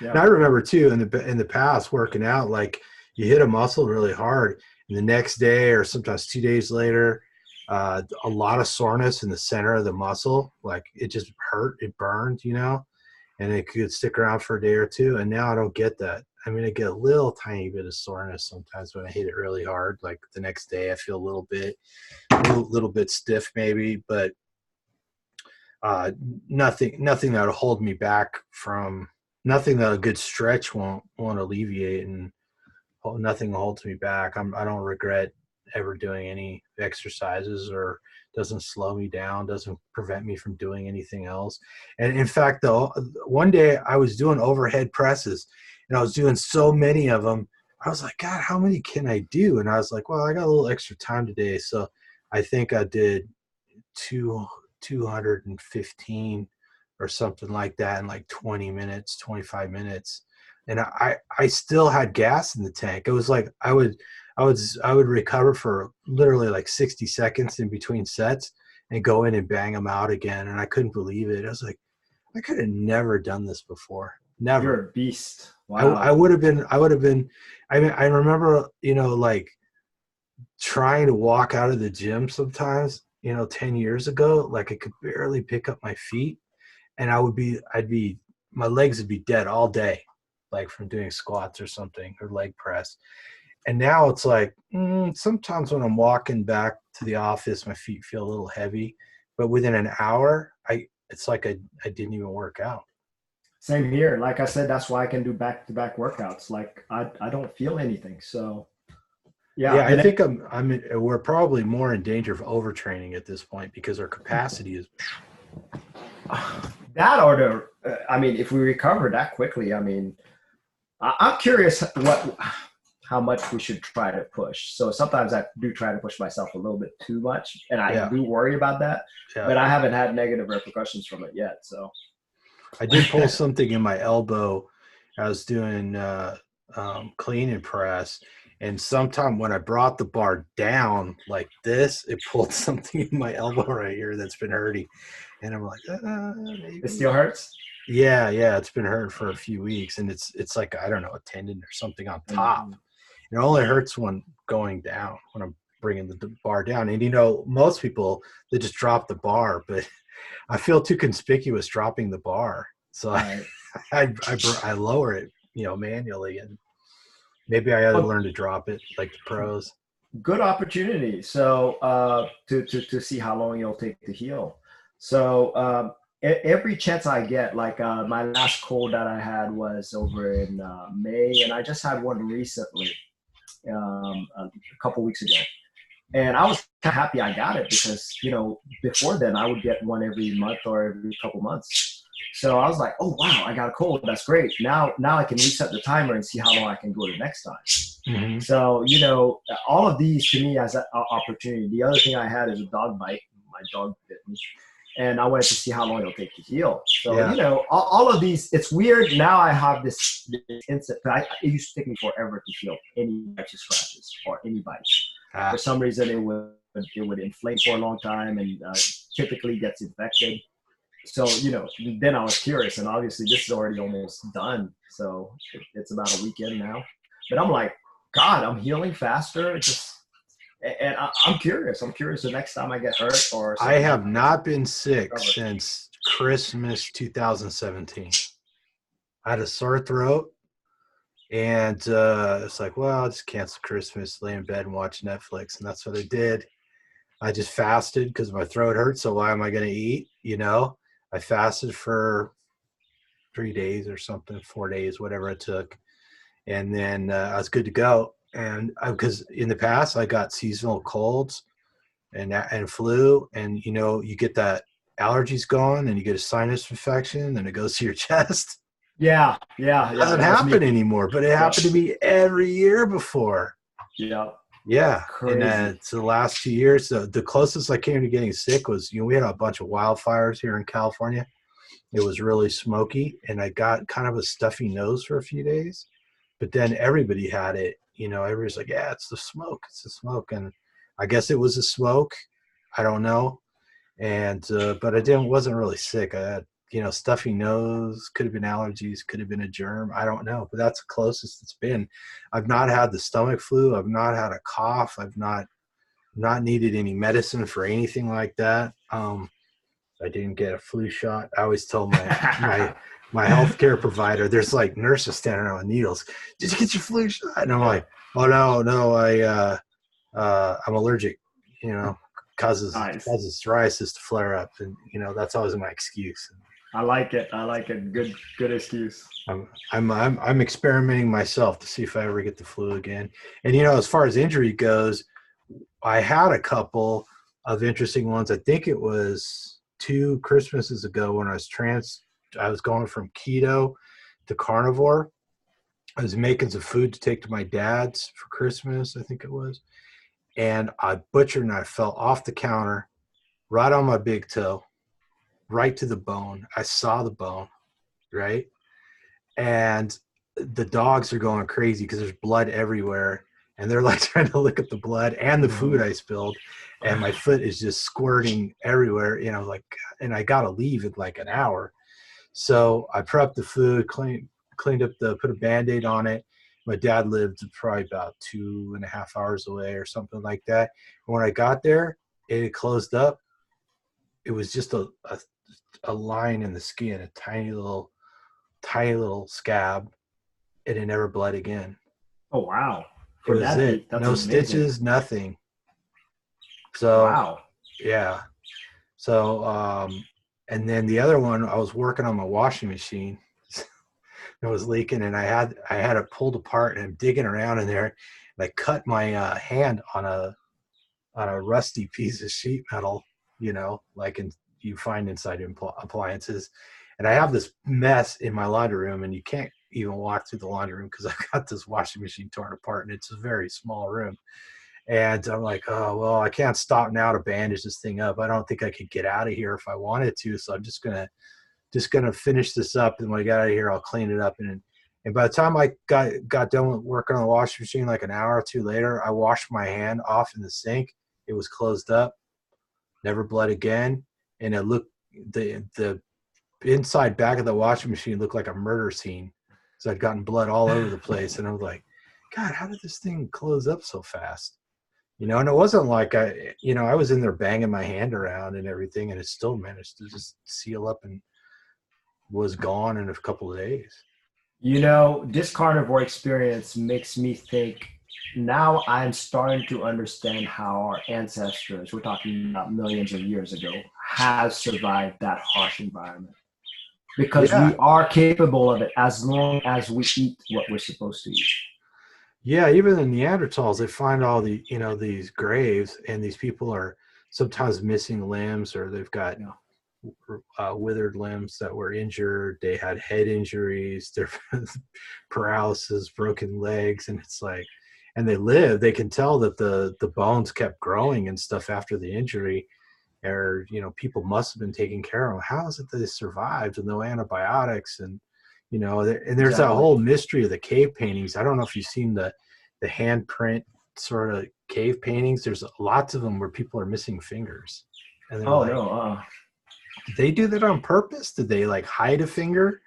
Speaker 1: Yeah. And I remember too, in the past working out, like you hit a muscle really hard and the next day or sometimes 2 days later, a lot of soreness in the center of the muscle. Like it just hurt, it burned, and it could stick around for a day or two. And now I don't get that. I mean, I get a little tiny bit of soreness sometimes when I hit it really hard. Like the next day I feel a little bit stiff maybe, but nothing that'll hold me back from, nothing that a good stretch won't alleviate, and nothing holds me back. I don't regret ever doing any exercises or doesn't slow me down, doesn't prevent me from doing anything else. And in fact, though, one day I was doing overhead presses and I was doing so many of them. I was like, God, how many can I do? And I was like, well, I got a little extra time today. So I think I did 215 or something like that in like 20 minutes, 25 minutes. And I still had gas in the tank. It was like I would recover for literally like 60 seconds in between sets and go in and bang them out again. And I couldn't believe it. I was like, I could have never done this before. Never.
Speaker 2: You're a beast. Wow.
Speaker 1: I would have been, I mean, I remember, like trying to walk out of the gym sometimes, 10 years ago, like I could barely pick up my feet and my legs would be dead all day, like from doing squats or something or leg press. And now it's like, sometimes when I'm walking back to the office, my feet feel a little heavy, but within an hour, it's like I didn't even work out.
Speaker 2: Same here. Like I said, that's why I can do back-to-back workouts. Like I don't feel anything. So yeah.
Speaker 1: I think we're probably more in danger of overtraining at this point because our capacity is
Speaker 2: that or if we recover that quickly, I'm curious how much we should try to push. So sometimes I do try to push myself a little bit too much, and I do worry about that, but I haven't had negative repercussions from it yet. So
Speaker 1: I did pull something in my elbow. I was doing clean and press, and sometime when I brought the bar down like this, it pulled something in my elbow right here that's been hurting. And I'm like, maybe.
Speaker 2: It still hurts?
Speaker 1: Yeah, it's been hurting for a few weeks, and it's like, I don't know, a tendon or something on top. Mm-hmm. It only hurts when going down, when I'm bringing the bar down. And, most people, they just drop the bar, but I feel too conspicuous dropping the bar. So I lower it, manually, and maybe I ought to learn to drop it like the pros.
Speaker 2: Good opportunity. So to see how long it'll take to heal. So every chance I get, like my last cold that I had was over in May, and I just had one recently, a couple weeks ago. And I was kind of happy I got it because, before then I would get one every month or every couple months. So I was like, oh, wow, I got a cold. That's great. Now I can reset the timer and see how long I can go the next time. Mm-hmm. So, all of these to me as an opportunity. The other thing I had is a dog bite. My dog bit me. And I wanted to see how long it'll take to heal. So, all of these, it's weird. Now I have this instant, it used to take me forever to heal any types of scratches or any bites. For some reason, it would inflame for a long time and typically gets infected. So, then I was curious, and obviously this is already almost done. So it's about a weekend now. But I'm like, God, I'm healing faster. And I'm curious. I'm curious the next time I get hurt or something.
Speaker 1: I have not been sick since Christmas 2017. I had a sore throat. And it's like, well, I'll just cancel Christmas, lay in bed and watch Netflix. And that's what I did. I just fasted because my throat hurt. So why am I going to eat? I fasted for 3 days or something, 4 days, whatever it took. And then I was good to go. And because in the past I got seasonal colds and flu, and you get that allergies going, and you get a sinus infection, and it goes to your chest.
Speaker 2: Yeah.
Speaker 1: It doesn't happen anymore, but it happened to me every year before. Yeah. Crazy. And it's the last 2 years. The closest I came to getting sick was, we had a bunch of wildfires here in California. It was really smoky, and I got kind of a stuffy nose for a few days. But then everybody had it. Everybody's like, yeah, it's the smoke. It's the smoke. And I guess it was the smoke. I don't know. And but I wasn't really sick. I had, stuffy nose, could have been allergies, could have been a germ. I don't know. But that's the closest it's been. I've not had the stomach flu. I've not had a cough. I've not needed any medicine for anything like that. I didn't get a flu shot. I always told my healthcare provider, there's like nurses standing around with needles. Did you get your flu shot? And I'm like, oh no, I'm allergic. Causes psoriasis to flare up, and that's always my excuse.
Speaker 2: I like it. Good excuse.
Speaker 1: I'm experimenting myself to see if I ever get the flu again. And as far as injury goes, I had a couple, of interesting ones. I think it was 2 Christmases ago when I was going from keto to carnivore. I was making some food to take to my dad's for Christmas, I think it was. And I butchered and I fell off the counter right on my big toe, right to the bone. I saw the bone, right? And the dogs are going crazy because there's blood everywhere. And they're like trying to look at the blood and the food I spilled. And my foot is just squirting everywhere, like, and I got to leave in like an hour. So I prepped the food, cleaned up put a Band-Aid on it. My dad lived probably about 2.5 hours away or something like that. And when I got there, it had closed up. It was just a line in the skin, a tiny little scab. And it never bled again.
Speaker 2: Oh, wow.
Speaker 1: It was it. No
Speaker 2: amazing.
Speaker 1: stitches, nothing. So,
Speaker 2: wow.
Speaker 1: Yeah. So, and then the other one, I was working on my washing machine. It was leaking, and I had it pulled apart, and I'm digging around in there, and I cut my hand on a rusty piece of sheet metal, like you find inside appliances. And I have this mess in my laundry room, and you can't even walk through the laundry room because I've got this washing machine torn apart, and it's a very small room. And I'm like, oh, well, I can't stop now to bandage this thing up. I don't think I could get out of here if I wanted to. So I'm just gonna finish this up. And when I get out of here, I'll clean it up. And by the time I got done with working on the washing machine, like an hour or two later, I washed my hand off in the sink. It was closed up, never bled again. And it looked, the inside back of the washing machine looked like a murder scene. So I'd gotten blood all over the place. And I was like, God, how did this thing close up so fast? And it wasn't like I was in there banging my hand around and everything, and it still managed to just seal up and was gone in a couple of days.
Speaker 2: This carnivore experience makes me think, now I'm starting to understand how our ancestors, we're talking about millions of years ago, have survived that harsh environment. Because we are capable of it as long as we eat what we're supposed to eat.
Speaker 1: Yeah, even the Neanderthals, they find all the, these graves, and these people are sometimes missing limbs, or they've got withered limbs that were injured. They had head injuries, their paralysis, broken legs, and it's like, and they can tell that the bones kept growing and stuff after the injury, or, people must have been taking care of them. How is it that they survived with no antibiotics? And and there's that whole mystery of the cave paintings. I don't know if you've seen the handprint sort of cave paintings. There's lots of them where people are missing fingers. And did they do that on purpose? Did they like hide a finger?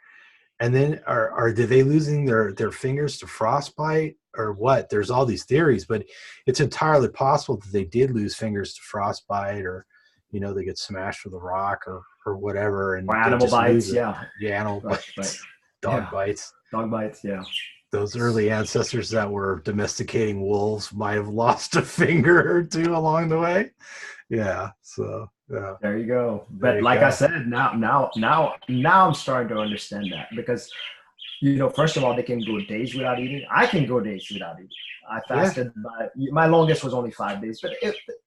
Speaker 1: And then or did they losing their fingers to frostbite or what? There's all these theories, but it's entirely possible that they did lose fingers to frostbite, or they get smashed with a rock or whatever, and
Speaker 2: or animal bites.
Speaker 1: Animal bites. Dog bites.
Speaker 2: Dog bites, yeah.
Speaker 1: Those early ancestors that were domesticating wolves might have lost a finger or two along the way. Yeah. So
Speaker 2: there you go. But like I said, now I'm starting to understand that, because first of all, they can go days without eating. I can go days without eating. I fasted, but my longest was only 5 days. But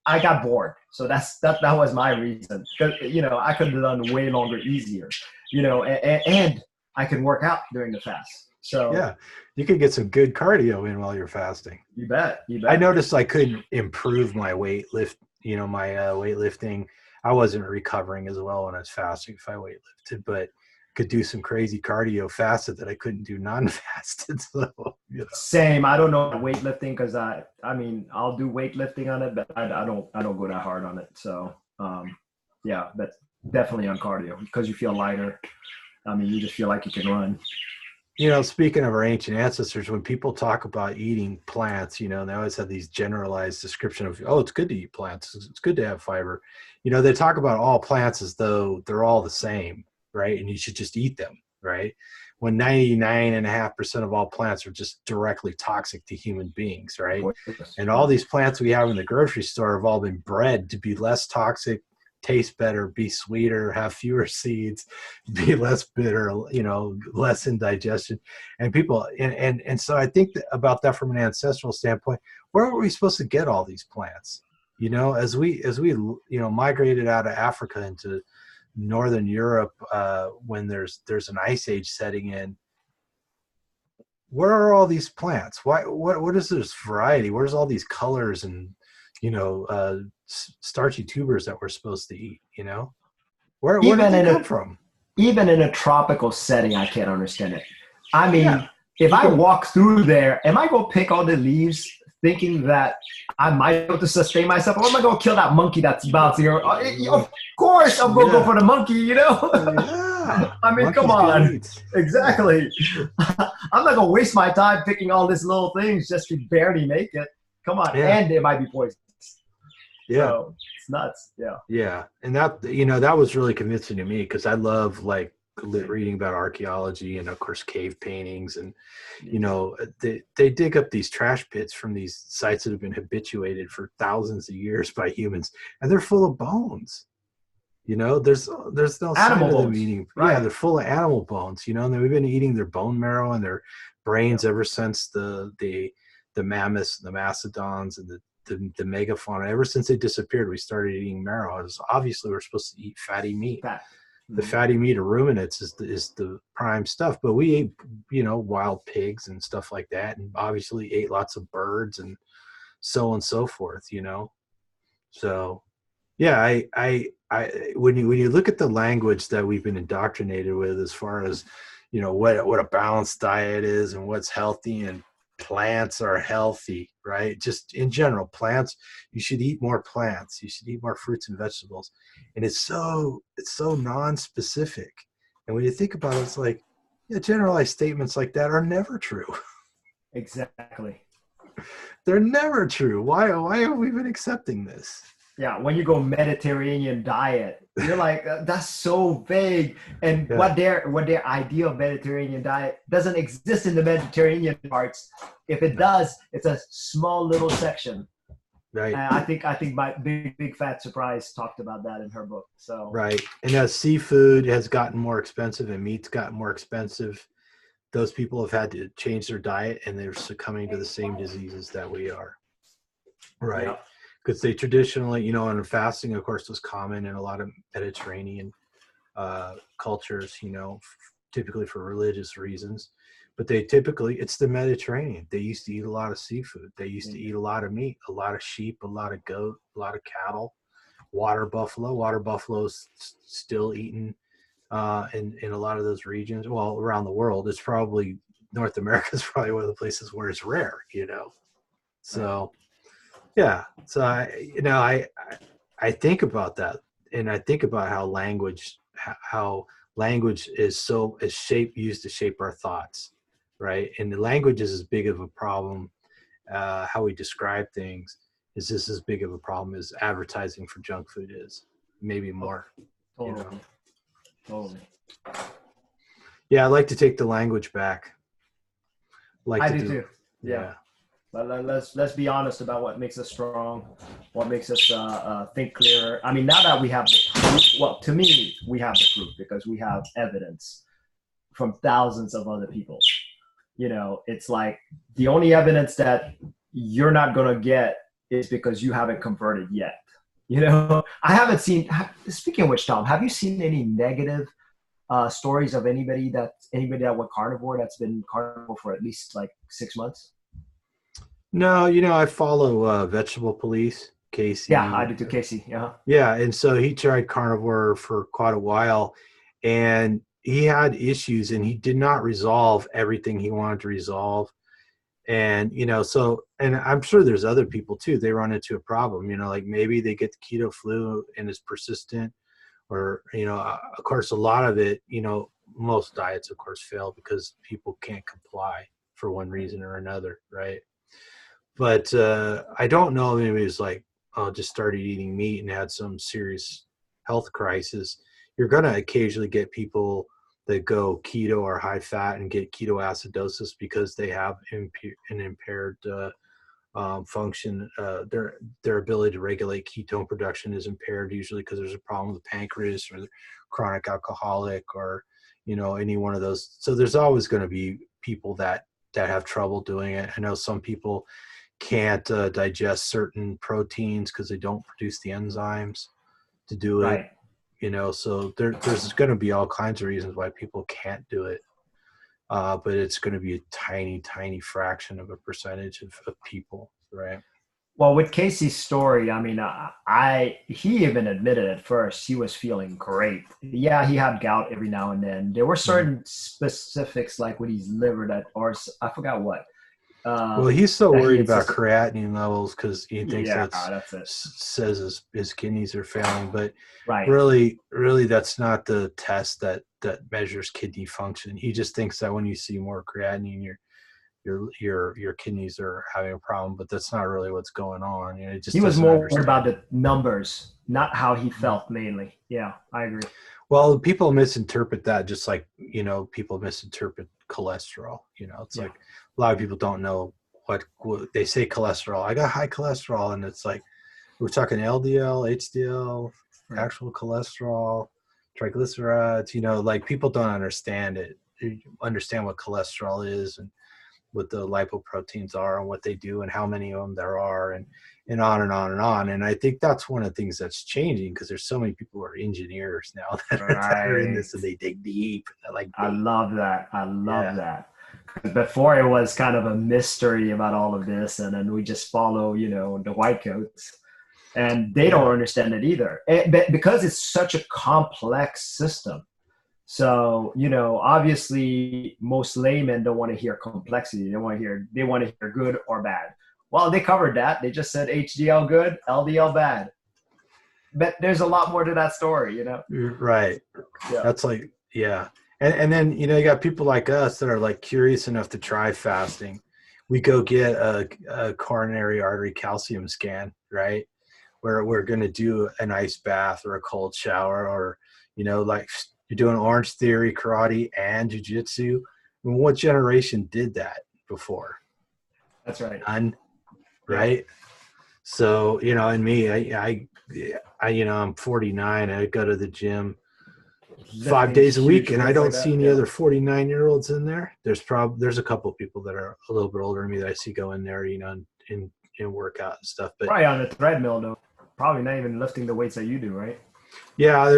Speaker 2: I got bored, so that was my reason. Because I could have done way longer, easier. And I can work out during the fast. So
Speaker 1: yeah, you could get some good cardio in while you're fasting.
Speaker 2: You bet.
Speaker 1: I noticed I couldn't improve my weightlifting. I wasn't recovering as well when I was fasting if I weightlifted, but could do some crazy cardio fasted that I couldn't do non-fasted. So,
Speaker 2: Same. I don't know weightlifting, because I'll do weightlifting on it, but I don't go that hard on it. So but definitely on cardio, because you feel lighter. You just feel like you can run.
Speaker 1: Speaking of our ancient ancestors, when people talk about eating plants, they always have these generalized description of, it's good to eat plants. It's good to have fiber. They talk about all plants as though they're all the same, right? And you should just eat them, right? When 99.5% of all plants are just directly toxic to human beings, right? And all these plants we have in the grocery store have all been bred to be less toxic, taste better, be sweeter, have fewer seeds, be less bitter, less indigestion. And people, and so I think about that from an ancestral standpoint. Where were we supposed to get all these plants? You know, as we migrated out of Africa into Northern Europe, when there's an ice age setting in, where are all these plants? What is this variety? Where's all these colors and, starchy tubers that we're supposed to eat? Where did
Speaker 2: Even
Speaker 1: they
Speaker 2: in
Speaker 1: come
Speaker 2: a
Speaker 1: from?
Speaker 2: even in a tropical setting, I can't understand it. I
Speaker 1: Yeah.
Speaker 2: mean, if I walk through there, am I going to pick all the leaves thinking that I might be able to sustain myself? Or am I going to kill that monkey that's bouncing around? Of course, I'm going to go for the monkey,
Speaker 1: Yeah.
Speaker 2: I mean, come
Speaker 1: Monkeys good
Speaker 2: on.
Speaker 1: eats.
Speaker 2: Exactly. I'm not going to waste my time picking all these little things just to barely make it. Come on.
Speaker 1: Yeah.
Speaker 2: And it might be poisonous.
Speaker 1: Yeah.
Speaker 2: So it's nuts. Yeah.
Speaker 1: Yeah. And that was really convincing to me, because I love reading about archaeology and of course cave paintings, and they dig up these trash pits from these sites that have been habituated for thousands of years by humans, and they're full of bones. There's no sign
Speaker 2: Animal
Speaker 1: of them
Speaker 2: bones,
Speaker 1: eating.
Speaker 2: right.
Speaker 1: Yeah, they're full of animal bones. And we've been eating their bone marrow and their brains ever since the mammoths, the mastodons, and the megafauna. Ever since they disappeared, we started eating marrow. Obviously we're supposed to eat fatty meat.
Speaker 2: Fat.
Speaker 1: The fatty meat of ruminants is the prime stuff, but we ate wild pigs and stuff like that, and obviously ate lots of birds and so on and so forth. So yeah, I when you look at the language that we've been indoctrinated with, as far as what a balanced diet is and what's healthy, and plants are healthy, right? Just in general, plants, you should eat more plants, you should eat more fruits and vegetables, and it's so non-specific. And when you think about it, it's like, generalized statements like that are never true.
Speaker 2: Exactly.
Speaker 1: They're never true. Why have we been accepting this?
Speaker 2: Yeah, when you go Mediterranean diet, you're like, that's so vague. And
Speaker 1: Yeah.
Speaker 2: what their idea of Mediterranean diet doesn't exist in the Mediterranean parts. If it does, it's a small little section.
Speaker 1: Right.
Speaker 2: I think my big fat surprise talked about that in her book. So
Speaker 1: right. And as seafood has gotten more expensive and meat's gotten more expensive, those people have had to change their diet, and they're succumbing to the same diseases that we are. Right.
Speaker 2: Yep.
Speaker 1: Because they traditionally, and fasting, of course, was common in a lot of Mediterranean cultures, typically for religious reasons. But it's the Mediterranean. They used to eat a lot of seafood. They used to eat a lot of meat, a lot of sheep, a lot of goat, a lot of cattle, water buffalo. Water buffalo's still eaten in a lot of those regions. Well, around the world. It's probably, North America is probably one of the places where it's rare, So... Yeah. So I think about that, and I think about how language is used to shape our thoughts, right? And the language is as big of a problem. How we describe things is just as big of a problem as advertising for junk food is, maybe more.
Speaker 2: Totally. Totally.
Speaker 1: Yeah, I like to take the language back.
Speaker 2: I do too.
Speaker 1: Yeah.
Speaker 2: But let's be honest about what makes us strong, what makes us think clearer. I mean, now that we have the proof, well, to me, we have the proof because we have evidence from thousands of other people. It's like the only evidence that you're not going to get is because you haven't converted yet. I haven't seen, speaking of which, Tom, have you seen any negative stories of anybody that went carnivore that's been carnivore for at least like 6 months?
Speaker 1: No, I follow Vegetable Police, Casey.
Speaker 2: Yeah, I do too, Casey. Yeah.
Speaker 1: Yeah, and so he tried carnivore for quite a while, and he had issues, and he did not resolve everything he wanted to resolve. And and I'm sure there's other people too. They run into a problem, like maybe they get the keto flu and it's persistent, or of course a lot of it, most diets of course fail because people can't comply for one reason or another, right? But I don't know, maybe it's like, just started eating meat and had some serious health crisis. You're going to occasionally get people that go keto or high fat and get ketoacidosis because they have an impaired function. Their ability to regulate ketone production is impaired, usually because there's a problem with the pancreas, or chronic alcoholic, or any one of those. So there's always going to be people that have trouble doing it. I know some people can't digest certain proteins because they don't produce the enzymes to do it.
Speaker 2: Right.
Speaker 1: You know, so there's going to be all kinds of reasons why people can't do it. But it's going to be a tiny, tiny fraction of a percentage of people, right?
Speaker 2: Well, with Casey's story, I mean, he even admitted at first he was feeling great. Yeah, he had gout every now and then. There were certain specifics, like with his liver that, or I forgot what.
Speaker 1: Well, he's so
Speaker 2: that he
Speaker 1: worried about
Speaker 2: insisted-
Speaker 1: creatinine levels because he thinks
Speaker 2: that's it.
Speaker 1: says his kidneys are failing, but
Speaker 2: Right.
Speaker 1: really that's not the test that measures kidney function. He just thinks that when you see more creatinine, your kidneys are having a problem, but that's not really what's going on. You know, it just
Speaker 2: He was
Speaker 1: doesn't
Speaker 2: more
Speaker 1: understand.
Speaker 2: worried about the numbers, not how he felt mainly. Yeah, I agree.
Speaker 1: Well, people misinterpret that just like, you know, people misinterpret cholesterol. You know, it's like a lot of people don't know what they say cholesterol. I got high cholesterol, and it's like we're talking LDL, HDL, actual cholesterol, triglycerides. You know, like people don't understand it. They understand what cholesterol is and what the lipoproteins are and what they do and how many of them there are and on and on and on. And I think that's one of the things that's changing because there's so many people who are engineers now that are in this and they dig deep.
Speaker 2: I love that. I love that. Before it was kind of a mystery about all of this, and then we just follow, you know, the white coats, and they don't understand it either. Because it's such a complex system. So, you know, obviously most laymen don't want to hear complexity. They want to hear good or bad. Well, they covered that. They just said HDL good, LDL bad. But there's a lot more to that story, you know?
Speaker 1: Right.
Speaker 2: Yeah.
Speaker 1: That's like, yeah. And then, you know, you got people like us that are like curious enough to try fasting. We go get a coronary artery calcium scan, right? Where we're going to do an ice bath or a cold shower, or, you know, like you're doing Orange Theory, karate, and jiu-jitsu. I mean, what generation did that before?
Speaker 2: That's right.
Speaker 1: None, right? So, you know, and me, I you know, I'm 49. I go to the gym 5 days a week, and I don't see any other 49-year-olds in there. There's a couple of people that are a little bit older than me that I see go in there, you know, and workout and stuff. But
Speaker 2: probably on the treadmill, though. Probably not even lifting the weights that you do, right?
Speaker 1: Yeah, I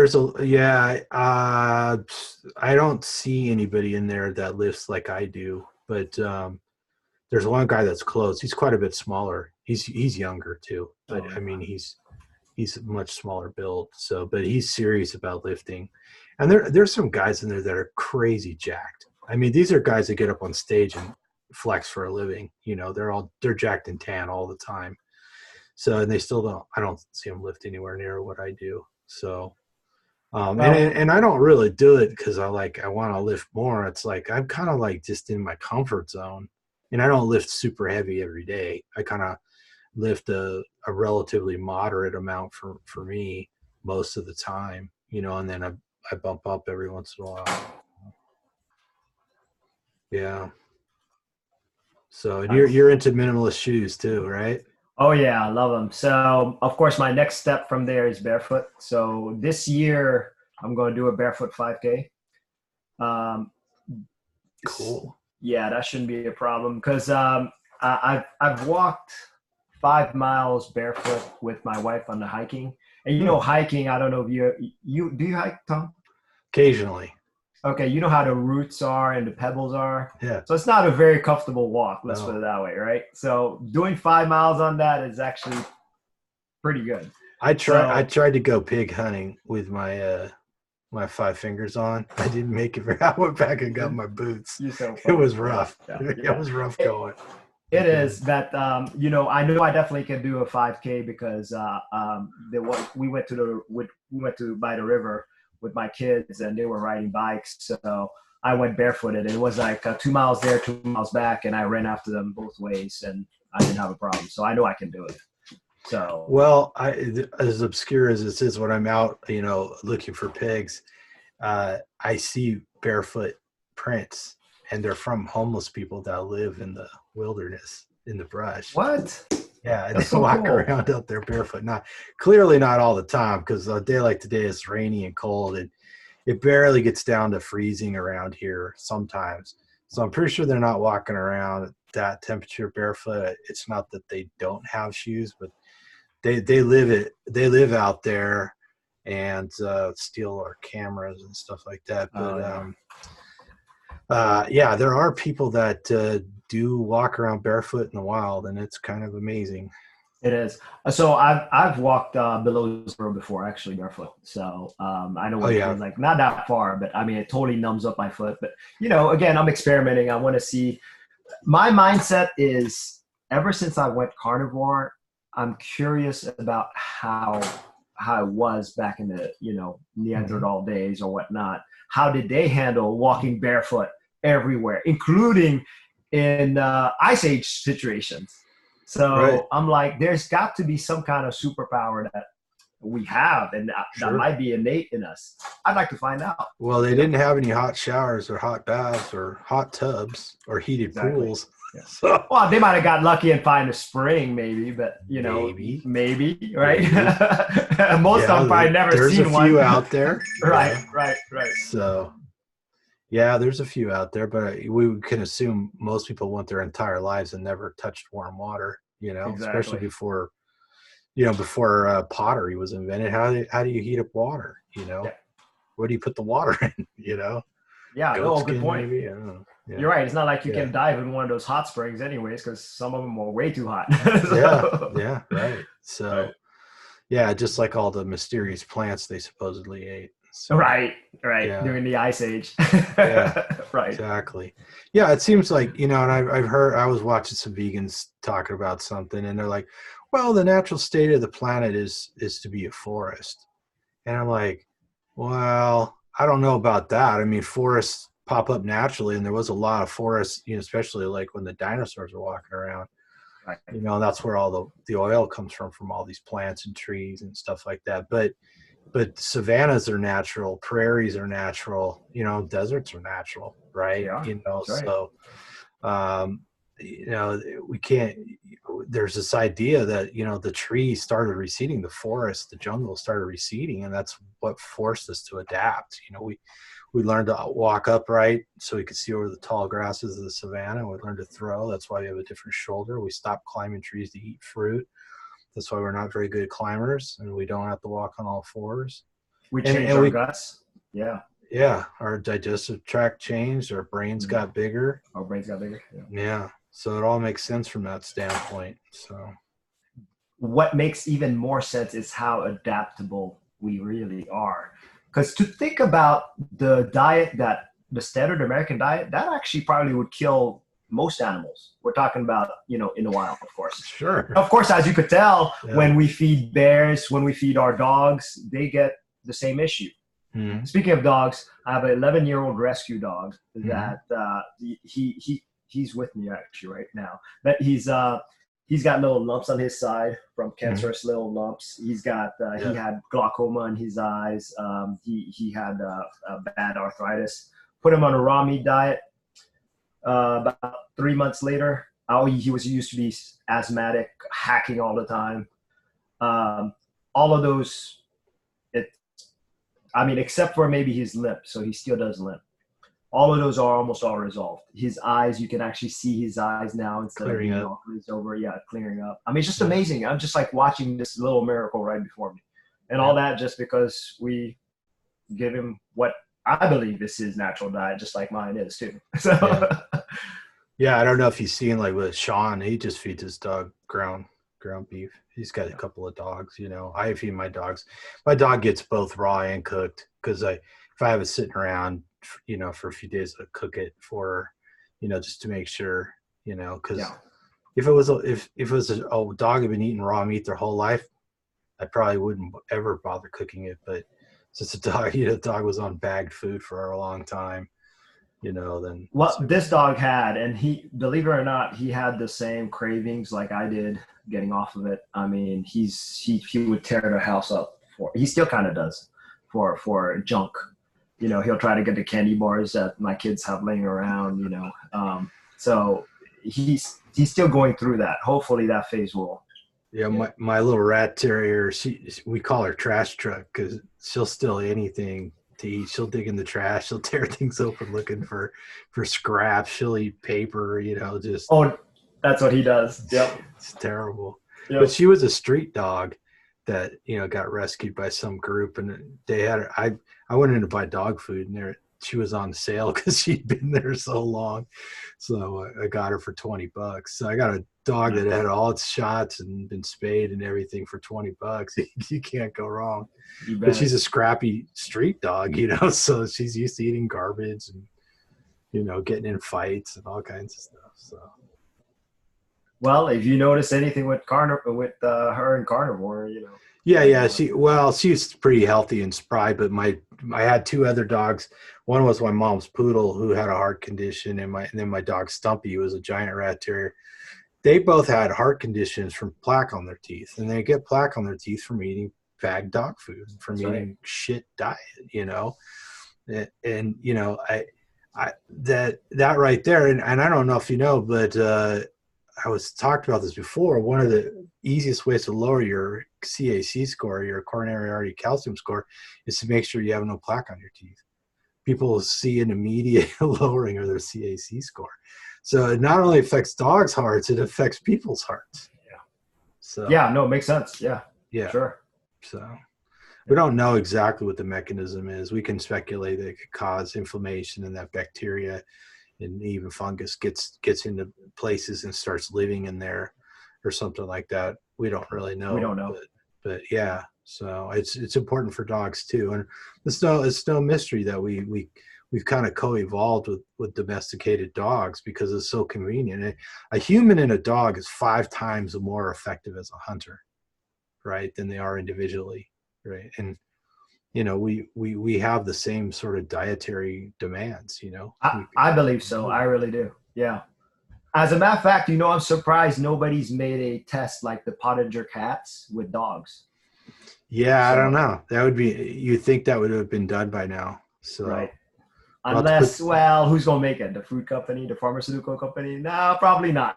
Speaker 1: don't see anybody in there that lifts like I do, but there's one guy that's close. He's quite a bit smaller. He's younger too, but I mean he's much smaller build. So, but he's serious about lifting, and there's some guys in there that are crazy jacked. I mean, these are guys that get up on stage and flex for a living. You know, they're jacked and tan all the time. So, and they still I don't see them lift anywhere near what I do. So, and I don't really do it because I want to lift more. It's like I'm kind of like just in my comfort zone, and I don't lift super heavy every day. I kind of lift a relatively moderate amount for me most of the time, you know, and then I bump up every once in a while. Yeah. So, and you're into minimalist shoes too, right?
Speaker 2: Oh yeah, I love them. So of course my next step from there is barefoot. So this year I'm going to do a barefoot 5K.
Speaker 1: Cool.
Speaker 2: Yeah, that shouldn't be a problem because I've walked 5 miles barefoot with my wife on the hiking. And you know, hiking, I don't know if you do you hike, Tom?
Speaker 1: Occasionally.
Speaker 2: Okay, you know how the roots are and the pebbles are?
Speaker 1: Yeah.
Speaker 2: So it's not a very comfortable walk, let's put it that way, right? So doing 5 miles on that is actually pretty good.
Speaker 1: I tried to go pig hunting with my my 5 fingers on. I didn't make it. I went back and got my boots. It was rough. Yeah. It was rough going.
Speaker 2: It is that you know I definitely can do a 5K because we went to by the river with my kids and they were riding bikes, so I went barefooted. It was like 2 miles there, 2 miles back, and I ran after them both ways, and I didn't have a problem. So I know I can do it. So
Speaker 1: well, as obscure as this is, when I'm out, you know, looking for pigs, I see barefoot prints, and they're from homeless people that live in the wilderness, in the brush.
Speaker 2: What?
Speaker 1: Yeah, and they walk around out there barefoot. Clearly not all the time, because a day like today is rainy and cold, and it barely gets down to freezing around here sometimes. So I'm pretty sure they're not walking around that temperature barefoot. It's not that they don't have shoes, but they live out there and steal our cameras and stuff like that. But yeah, there are people that do walk around barefoot in the wild, and it's kind of amazing.
Speaker 2: It is. So I've walked below zero before, actually barefoot. So I know what it feels like. Not that far, but I mean, it totally numbs up my foot. But again, I'm experimenting. I want to see. My mindset is, ever since I went carnivore, I'm curious about how it was back in the Neanderthal days or whatnot. How did they handle walking barefoot everywhere, including in ice age situations? So I'm like, there's got to be some kind of superpower that we have, and that might be innate in us. I'd like to find out.
Speaker 1: Well, they didn't have any hot showers or hot baths or hot tubs or heated pools.
Speaker 2: Yeah. So, well, they might have got lucky and find a spring, maybe, but maybe, right? Maybe. Most of them probably never seen one.
Speaker 1: There's a few out there.
Speaker 2: Right.
Speaker 1: So, yeah, there's a few out there, but we can assume most people went their entire lives and never touched warm water, especially before pottery was invented. How do you heat up water? Where do you put the water in?
Speaker 2: Yeah. Good point.
Speaker 1: Maybe? I don't know. Yeah.
Speaker 2: You're right. It's not like you can dive in one of those hot springs anyways, because some of them are way too hot.
Speaker 1: Yeah, right. So, yeah, just like all the mysterious plants they supposedly ate. So,
Speaker 2: right. Yeah. During the ice age. Right.
Speaker 1: Exactly. Yeah, it seems like, and I've heard, I was watching some vegans talking about something, and they're like, well, the natural state of the planet is to be a forest. And I'm like, well, I don't know about that. I mean, forests pop up naturally, and there was a lot of forests, especially like when the dinosaurs were walking around. Right. And that's where all the oil comes from all these plants and trees and stuff like that. But savannas are natural, prairies are natural, deserts are natural, right?
Speaker 2: Yeah,
Speaker 1: so we can't, there's this idea that the trees started receding, the forest, the jungle started receding, and that's what forced us to adapt. We learned to walk upright so we could see over the tall grasses of the savannah. We learned to throw. That's why we have a different shoulder. We stopped climbing trees to eat fruit. That's why we're not very good climbers, and we don't have to walk on all fours.
Speaker 2: We changed our guts. Yeah.
Speaker 1: Yeah. Our digestive tract changed. Our brains got bigger. Yeah. So it all makes sense from that standpoint. So
Speaker 2: what makes even more sense is how adaptable we really are. Because to think about the diet, that the standard American diet, that actually probably would kill most animals. We're talking about, in the wild, of course.
Speaker 1: Sure.
Speaker 2: Of course, as you could tell, when we feed bears, when we feed our dogs, they get the same issue. Mm-hmm. Speaking of dogs, I have an 11-year-old rescue dog that he's with me actually right now. But he's got little lumps on his side from cancerous little lumps. He's got he had glaucoma in his eyes. He had a bad arthritis. Put him on a raw meat diet. About 3 months later, he was used to be asthmatic, hacking all the time. All of those, except for maybe his lip, so he still does limp. All of those are almost all resolved. His eyes, you can actually see his eyes now instead
Speaker 1: clearing
Speaker 2: of all glazed over. Yeah, clearing up. It's just amazing. I'm just like watching this little miracle right before me. And all that just because we give him what I believe is his natural diet, just like mine is too. So
Speaker 1: yeah, I don't know if you've seen, like with Sean, he just feeds his dog ground beef. He's got a couple of dogs, I feed my dogs. My dog gets both raw and cooked, because if I have it sitting around, for a few days, I cook it for, just to make sure, because if it was a dog had been eating raw meat their whole life, I probably wouldn't ever bother cooking it. But since the dog was on bagged food for a long time, then.
Speaker 2: Well, this dog had, and he, believe it or not, he had the same cravings like I did getting off of it. He would tear the house up he still kind of does for junk. He'll try to get the candy bars that my kids have laying around, so he's still going through that. Hopefully that phase will.
Speaker 1: Yeah. My little rat terrier, we call her trash truck, because she'll steal anything to eat. She'll dig in the trash. She'll tear things open looking for scraps. She'll eat paper, just.
Speaker 2: Oh, that's what he does. Yep.
Speaker 1: It's terrible.
Speaker 2: Yep.
Speaker 1: But she was a street dog that, got rescued by some group, and they had her. I went in to buy dog food, and she was on sale because she'd been there so long. So I got her for $20. So I got a dog that had all its shots and been spayed and everything for $20. You can't go wrong. But she's a scrappy street dog, so she's used to eating garbage and, getting in fights and all kinds of stuff. So.
Speaker 2: Well, if you notice anything with her and Carnivore,
Speaker 1: Yeah. She's pretty healthy and spry, but I had two other dogs. One was my mom's poodle who had a heart condition, and then my dog Stumpy, who was a giant rat terrier. They both had heart conditions from plaque on their teeth, and they get plaque on their teeth from eating bad dog food, from eating shit diet, and that right there, and I don't know if you know, but I was talked about this before. One of the easiest ways to lower your CAC score, your coronary artery calcium score, is to make sure you have no plaque on your teeth. People see an immediate lowering of their CAC score. So it not only affects dogs' hearts, it affects people's hearts.
Speaker 2: Yeah.
Speaker 1: So
Speaker 2: yeah, no, it makes sense. Yeah.
Speaker 1: Yeah.
Speaker 2: Sure.
Speaker 1: So we don't know exactly what the mechanism is. We can speculate that it could cause inflammation, and that bacteria and even fungus gets into places and starts living in there or something like that. We don't really know.
Speaker 2: We don't know.
Speaker 1: But yeah, so it's important for dogs too. And it's no mystery that we've kind of co-evolved with domesticated dogs because it's so convenient. A human and a dog is 5 times more effective as a hunter, right, than they are individually, right? And we have the same sort of dietary demands,
Speaker 2: I believe so. I really do. Yeah. As a matter of fact, I'm surprised nobody's made a test like the Pottinger cats with dogs.
Speaker 1: Yeah, I don't know. That would be, you'd think that would have been done by now. So
Speaker 2: right. Unless, who's going to make it? The food company, the pharmaceutical company? No, probably not.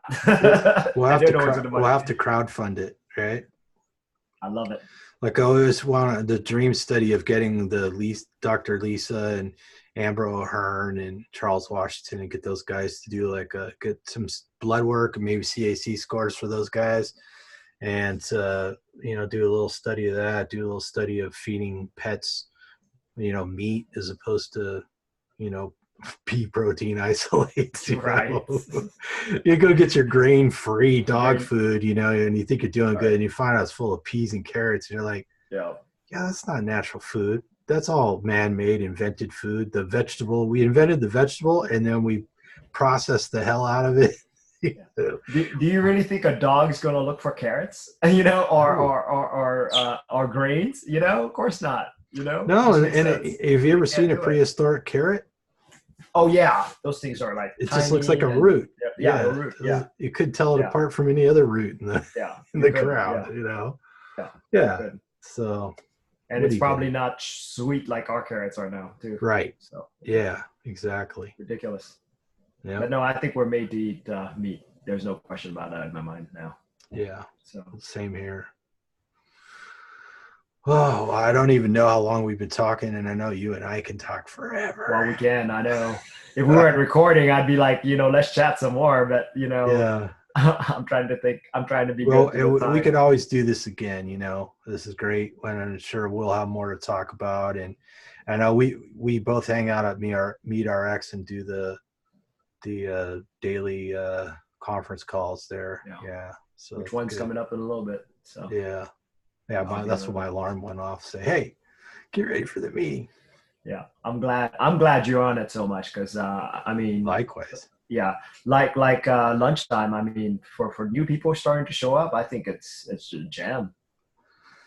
Speaker 1: We'll have to crowdfund it, right?
Speaker 2: I love it.
Speaker 1: Like I always wanted the dream study of getting Dr. Lisa and Amber O'Hearn and Charles Washington and get those guys to do get some blood work and maybe CAC scores for those guys, and do a little study of that. Do a little study of feeding pets, meat as opposed to, pea protein isolates.
Speaker 2: Right.
Speaker 1: You go get your grain-free dog food, and you think you're doing good, and you find out it's full of peas and carrots, and you're like, yeah, that's not natural food. That's all man-made, invented food. We invented the vegetable, and then we processed the hell out of it.
Speaker 2: Do you really think a dog's going to look for carrots, or grains? Of course not. No,
Speaker 1: and have you ever seen a prehistoric carrot?
Speaker 2: Oh yeah, those things are like
Speaker 1: it just looks like a root.
Speaker 2: Yeah, a root. Yeah,
Speaker 1: you couldn't tell it apart from any other root in the ground. Yeah. So,
Speaker 2: and it's probably not sweet like our carrots are now, too.
Speaker 1: Right. So yeah, exactly.
Speaker 2: Ridiculous.
Speaker 1: Yeah.
Speaker 2: But no, I think we're made to eat meat. There's no question about that in my mind now.
Speaker 1: Yeah. So same here. Oh, I don't even know how long we've been talking, and I know you and I can talk forever.
Speaker 2: Well, we can. I know. If we weren't recording, I'd be like, let's chat some more. But
Speaker 1: yeah.
Speaker 2: I'm trying to think. I'm trying to be good.
Speaker 1: We could always do this again. This is great. And I'm sure we'll have more to talk about. And I know we both hang out at Meet RX and do the daily conference calls there. Yeah. So
Speaker 2: which one's coming up in a little bit? So
Speaker 1: yeah. Yeah, that's when my alarm went off. Say, hey, get ready for the meeting.
Speaker 2: Yeah, I'm glad you're on it so much because
Speaker 1: likewise.
Speaker 2: Yeah, like lunchtime. I mean, for new people starting to show up, I think it's a jam.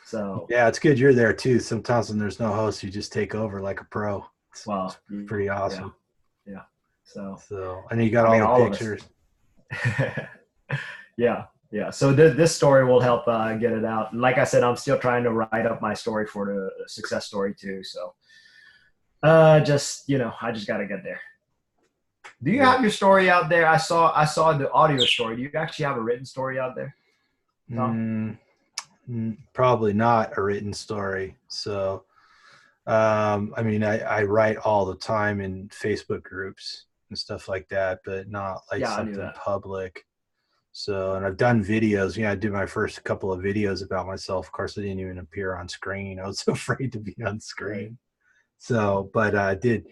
Speaker 2: So
Speaker 1: yeah, it's good you're there too. Sometimes when there's no host, you just take over like a pro. It's pretty awesome.
Speaker 2: Yeah. So
Speaker 1: and you got all the pictures.
Speaker 2: Yeah. So this story will help get it out. And like I said, I'm still trying to write up my story for the success story too. So I just got to get there. Do you have your story out there? I saw the audio story. Do you actually have a written story out there?
Speaker 1: Probably not a written story. So I mean, I write all the time in Facebook groups and stuff like that, but not like
Speaker 2: Yeah, I knew
Speaker 1: something
Speaker 2: that.
Speaker 1: public. So, and I've done videos. I did my first couple of videos about myself. Of course, I didn't even appear on screen. I was afraid to be on
Speaker 2: Right.
Speaker 1: screen. So, but I did,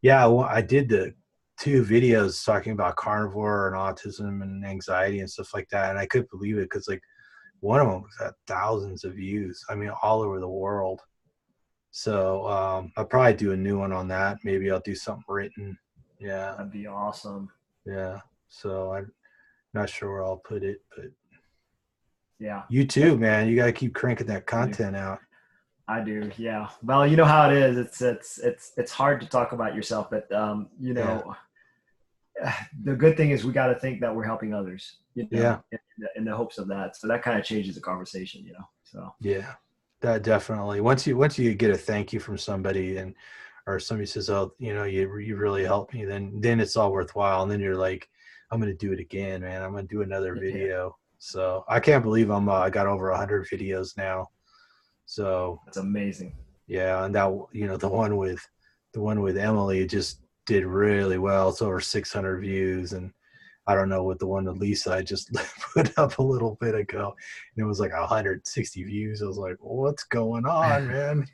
Speaker 1: I did the 2 videos talking about carnivore and autism and anxiety and stuff like that. And I couldn't believe it because like one of them had thousands of views. I mean, all over the world. So I'll probably do a new one on that. Maybe I'll do something written. Yeah,
Speaker 2: That'd be awesome.
Speaker 1: yeah. So I'm not sure where I'll put it, but
Speaker 2: Yeah.
Speaker 1: you too, man. You got to keep cranking that content out.
Speaker 2: I do. Yeah. Well, you know how it is. It's hard to talk about yourself, but you know, the good thing is we got to think that we're helping others, you know, in the hopes of that. So that kind of changes the conversation, you know? So
Speaker 1: Yeah, that definitely. Once you get a thank you from somebody or somebody says, "Oh, you really helped me," then it's all worthwhile. And then you're like, "I'm going to do it again, man. I'm going to do another video." So I can't believe I got over 100 videos now. So
Speaker 2: that's amazing.
Speaker 1: yeah, and that the one with Emily just did really well. It's over 600 views, and I don't know what the one with Lisa I just put up a little bit ago, and it was like 160 views. I was like, "What's going on, man?"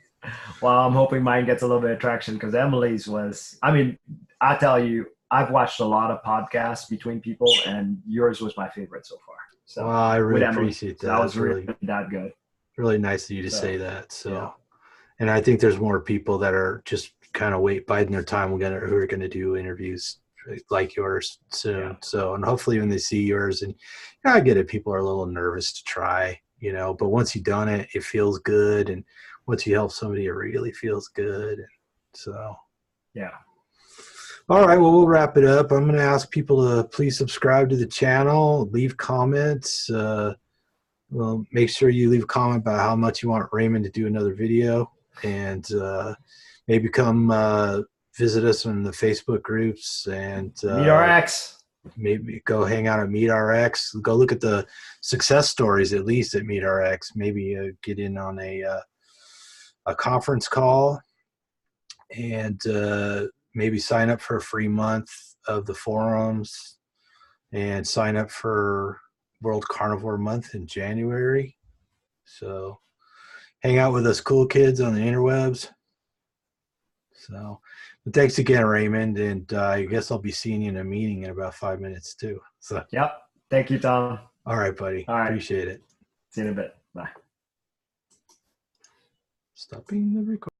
Speaker 2: Well, I'm hoping mine gets a little bit of traction because Emily's was. I mean, I tell you, I've watched a lot of podcasts between people, and yours was my favorite so far. So
Speaker 1: Well, I really
Speaker 2: with Emily,
Speaker 1: appreciate
Speaker 2: so
Speaker 1: that.
Speaker 2: that was
Speaker 1: It's
Speaker 2: really
Speaker 1: really
Speaker 2: that good.
Speaker 1: really nice of you to
Speaker 2: So
Speaker 1: say that. So,
Speaker 2: yeah.
Speaker 1: and I think there's more people that are just kind of biding their time. Who are gonna do interviews like yours soon.
Speaker 2: Yeah.
Speaker 1: So, and hopefully when they see yours, and I get it, people are a little nervous to try, but once you've done it, it feels good, and once you help somebody, it really feels good. And so,
Speaker 2: Yeah.
Speaker 1: all right, well, we'll wrap it up. I'm going to ask people to please subscribe to the channel, leave comments. Well, make sure you leave a comment about how much you want Raymond to do another video, and maybe come visit us in the Facebook groups and
Speaker 2: MeetRx.
Speaker 1: maybe go hang out at MeetRx. Go look at the success stories at least at MeetRx. Maybe get in on a conference call and maybe sign up for a free month of the forums and sign up for World Carnivore Month in January. So hang out with us cool kids on the interwebs. So, but thanks again, Raymond. And I guess I'll be seeing you in a meeting in about 5 minutes too. So,
Speaker 2: Yep. Thank you, Tom.
Speaker 1: all right, buddy.
Speaker 2: All right.
Speaker 1: Appreciate it.
Speaker 2: See you in a bit. Bye.
Speaker 1: Stopping the recording.